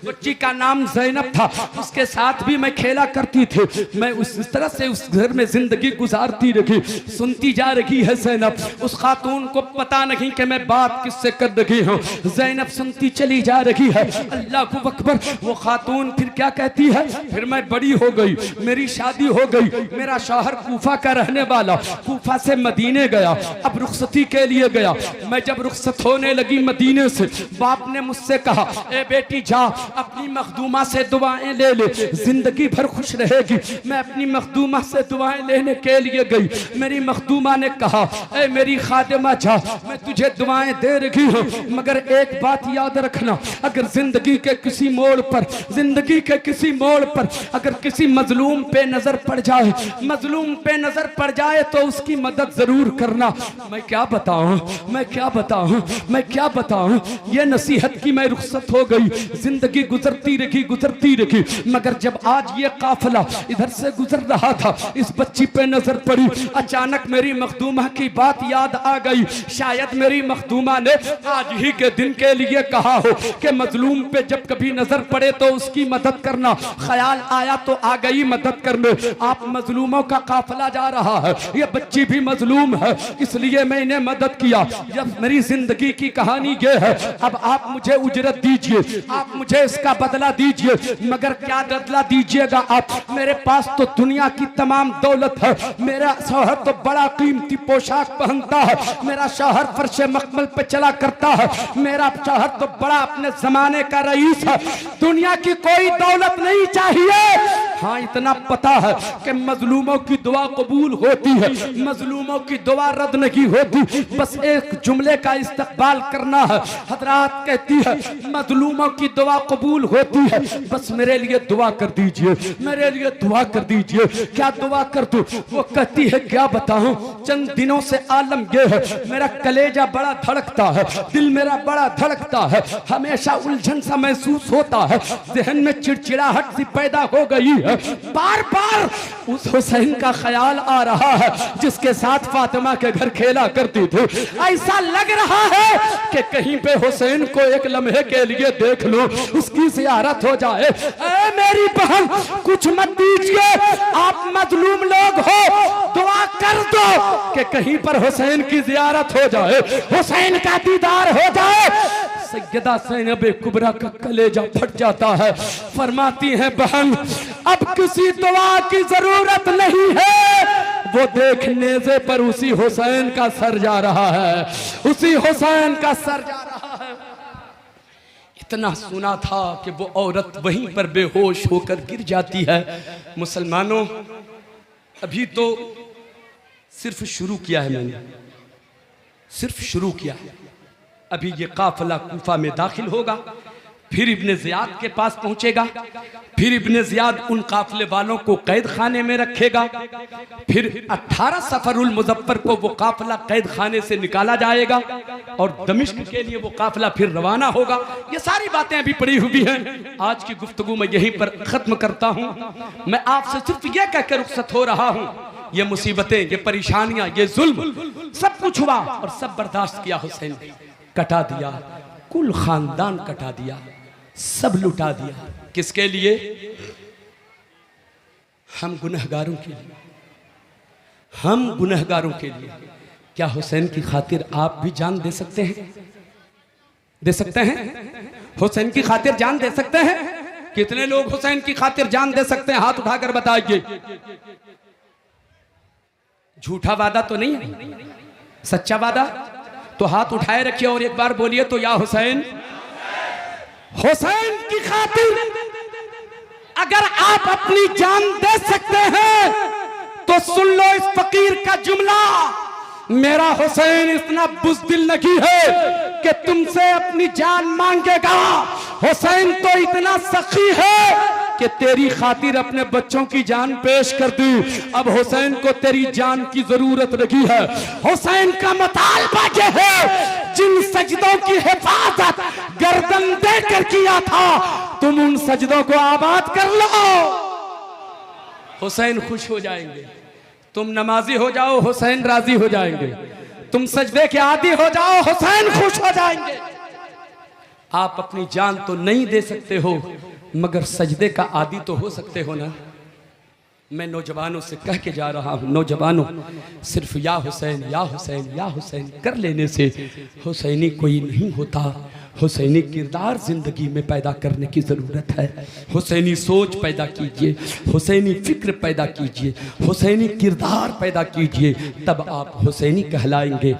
बच्ची का नाम ज़ैनब था। उसके साथ भी मैं खेला करती थी। मैं उस तरह से उस घर में जिंदगी गुजारती रही। सुनती जा रही है ज़ैनब, उस खातून को पता नहीं कि मैं बात किससे कर रही हूँ। ज़ैनब सुनती चली जा रही है। अल्लाह अकबर, वो खातून फिर क्या कहती है, फिर मैं बड़ी हो गई, मेरी शादी हो गई, मेरा शौहर कूफा का रहने वाला, कूफा से मदीने गया, अब रुखसती के लिए गया। मैं जब रुखसत होने लगी मदीने से, बाप ने मुझसे कहा, ए बेटी जा अपनी मखदूमा से दुआएं ले ले, जिंदगी भर खुश रहेगी। मैं अपनी मखदूमा से दुआएं लेने के लिए गई। मेरी मखदूमा ने कहा, ए मेरी खादिमा जा, मैं तुझे दुआएं दे रही हूँ, मगर एक बात याद रखना, अगर जिंदगी के किसी मोड़ पर, जिंदगी के किसी मोड़ पर अगर किसी मजलूम पे नजर पड़ जाए, मजलूम पे नजर पड़ जाए तो उसकी मदद जरूर करना। मैं क्या बताऊं, मैं क्या बताऊं, मैं क्या बताऊं। ये नसीहत की मैं रुखसत हो गई। जिंदगी गुजरती रही, मगर जब आज ये काफिला इधर से गुजर रहा था, इस बच्ची पे नजर पड़ी। अचानक मेरी मखदूमा की बात याद आ गई। शायद मेरी मखदूमा ने आज ही के दिन के लिए कहा हो कि मजलूम पे जब कभी नजर पड़े तो उसकी मदद करना। ख्याल आया तो आ गई मदद करने। आप मजलूमों का काफिला जा रहा है, ये बच्ची भी मजलूम है, इसलिए मैंने मदद किया। जब मेरी जिंदगी की कहानी ये है, अब आप मुझे उजरत दीजिए, आप मुझे इसका बदला दीजिए, मगर क्या बदला दीजिएगा आप? मेरे पास तो दुनिया की तमाम दौलत है, मेरा शौहर तो बड़ा कीमती पोशाक पहनता है, मेरा शौहर फर्शे मखमल पे चला करता है, मेरा शौहर तो बड़ा अपने जमाने का रईस है, दुनिया की कोई दौलत नहीं चाहिए। हाँ इतना पता है कि मजलूमों की दुआ कबूल होती है, मजलूमों की दुआ रद्द नहीं होती। बस एक जुमले का इस्तकबाल करना है। हजरात कहती है मजलूमों की दुआ कबूल होती है, बस मेरे लिए दुआ कर दीजिए, मेरे लिए दुआ कर दीजिए। क्या दुआ कर दूं? वो कहती है क्या बताऊं, चंद दिनों से आलम ये है, मेरा कलेजा बड़ा धड़कता है, दिल मेरा बड़ा धड़कता है, हमेशा उलझन सा महसूस होता है, जहन में चिड़चिड़ाहट सी पैदा हो गई है। है। बार बार उस हुसैन का ख्याल आ रहा है जिसके साथ फातिमा के घर खेला करती थी। ऐसा लग रहा है कि कहीं पे हुसैन को एक लम्हे के लिए देख लो, उसकी ज़ियारत हो जाए। ऐ मेरी बहन, कुछ मत दीजिए, आप मजलूम लोग हो, दुआ कर दो कि कहीं पर हुसैन की ज़ियारत हो जाए, हुसैन का दीदार हो जाए। सैयदा ज़ैनब कुबरा का कलेजा फट जाता है। फरमाती हैं बहन, अब किसी दुआ की जरूरत नहीं है, वो देखने से पर उसी हुसैन का सर जा रहा है, उसी हुसैन का सर जा रहा है। इतना सुना था कि वो औरत वहीं पर बेहोश होकर गिर जाती है। मुसलमानों, अभी तो सिर्फ शुरू किया है मैंने, सिर्फ शुरू किया है। अभी ये काफिला कूफा में दाखिल होगा, फिर इब्ने ज़ियाद के पास पहुंचेगा, फिर इब्ने ज़ियाद उन काफिले वालों को कैद खाने में रखेगा, फिर 18 सफरुल मुज़फ्फर को वो काफिला कैद खाने से निकाला जाएगा और दमिश्क के लिए वो काफिला फिर रवाना होगा। ये सारी बातें अभी पड़ी हुई हैं। आज की गुफ्तगू मैं यहीं पर ख़त्म करता हूँ। मैं आपसे सिर्फ ये कहकर रुखसत हो रहा हूँ, ये मुसीबतें, ये परेशानियाँ, ये जुल्म सब कुछ हुआ और सब बर्दाश्त किया हुसैन ने। कटा दिया, कुल खानदान कटा दिया, सब लुटा दिया। किसके लिए? हम गुनहगारों के लिए, हम गुनहगारों के लिए। क्या हुसैन की खातिर आप भी जान दे सकते हैं? दे सकते हैं? हुसैन की खातिर जान दे सकते हैं? कितने लोग हुसैन की खातिर जान दे सकते हैं? हाथ उठाकर बताइए। झूठा वादा तो नहीं है, सच्चा वादा? तो हाथ उठाए रखिए और एक बार बोलिए तो, या हुसैन। हुसैन की खातिर अगर आप अपनी जान दे सकते हैं तो सुन लो इस फकीर का जुमला, मेरा हुसैन इतना बुज़दिल नहीं है कि तुमसे अपनी जान मांगेगा। हुसैन तो इतना सखी है कि तेरी खातिर अपने बच्चों की जान पेश कर दी। अब हुसैन को तेरी जान की जरूरत लगी है। हुसैन का मुतालबा ये है, जिन सजदों की हिफाजत गर्दन देकर किया था, तुम उन सजदों को आबाद कर लो। हुसैन खुश हो जाएंगे। तुम नमाजी हो जाओ, हुसैन राजी हो जाएंगे। तुम सजदे के आदी हो जाओ, हुसैन खुश हो जाएंगे। आप अपनी जान तो नहीं दे सकते हो, मगर सजदे का आदी तो हो सकते हो ना। मैं नौजवानों से कह के जा रहा हूँ, नौजवानों, सिर्फ या हुसैन या हुसैन या हुसैन कर लेने से हुसैनी कोई नहीं होता। हुसैनी किरदार जिंदगी में पैदा करने की ज़रूरत है। हुसैनी सोच पैदा कीजिए, हुसैनी फिक्र पैदा कीजिए, हुसैनी किरदार पैदा कीजिए, तब आप हुसैनी कहलाएंगे।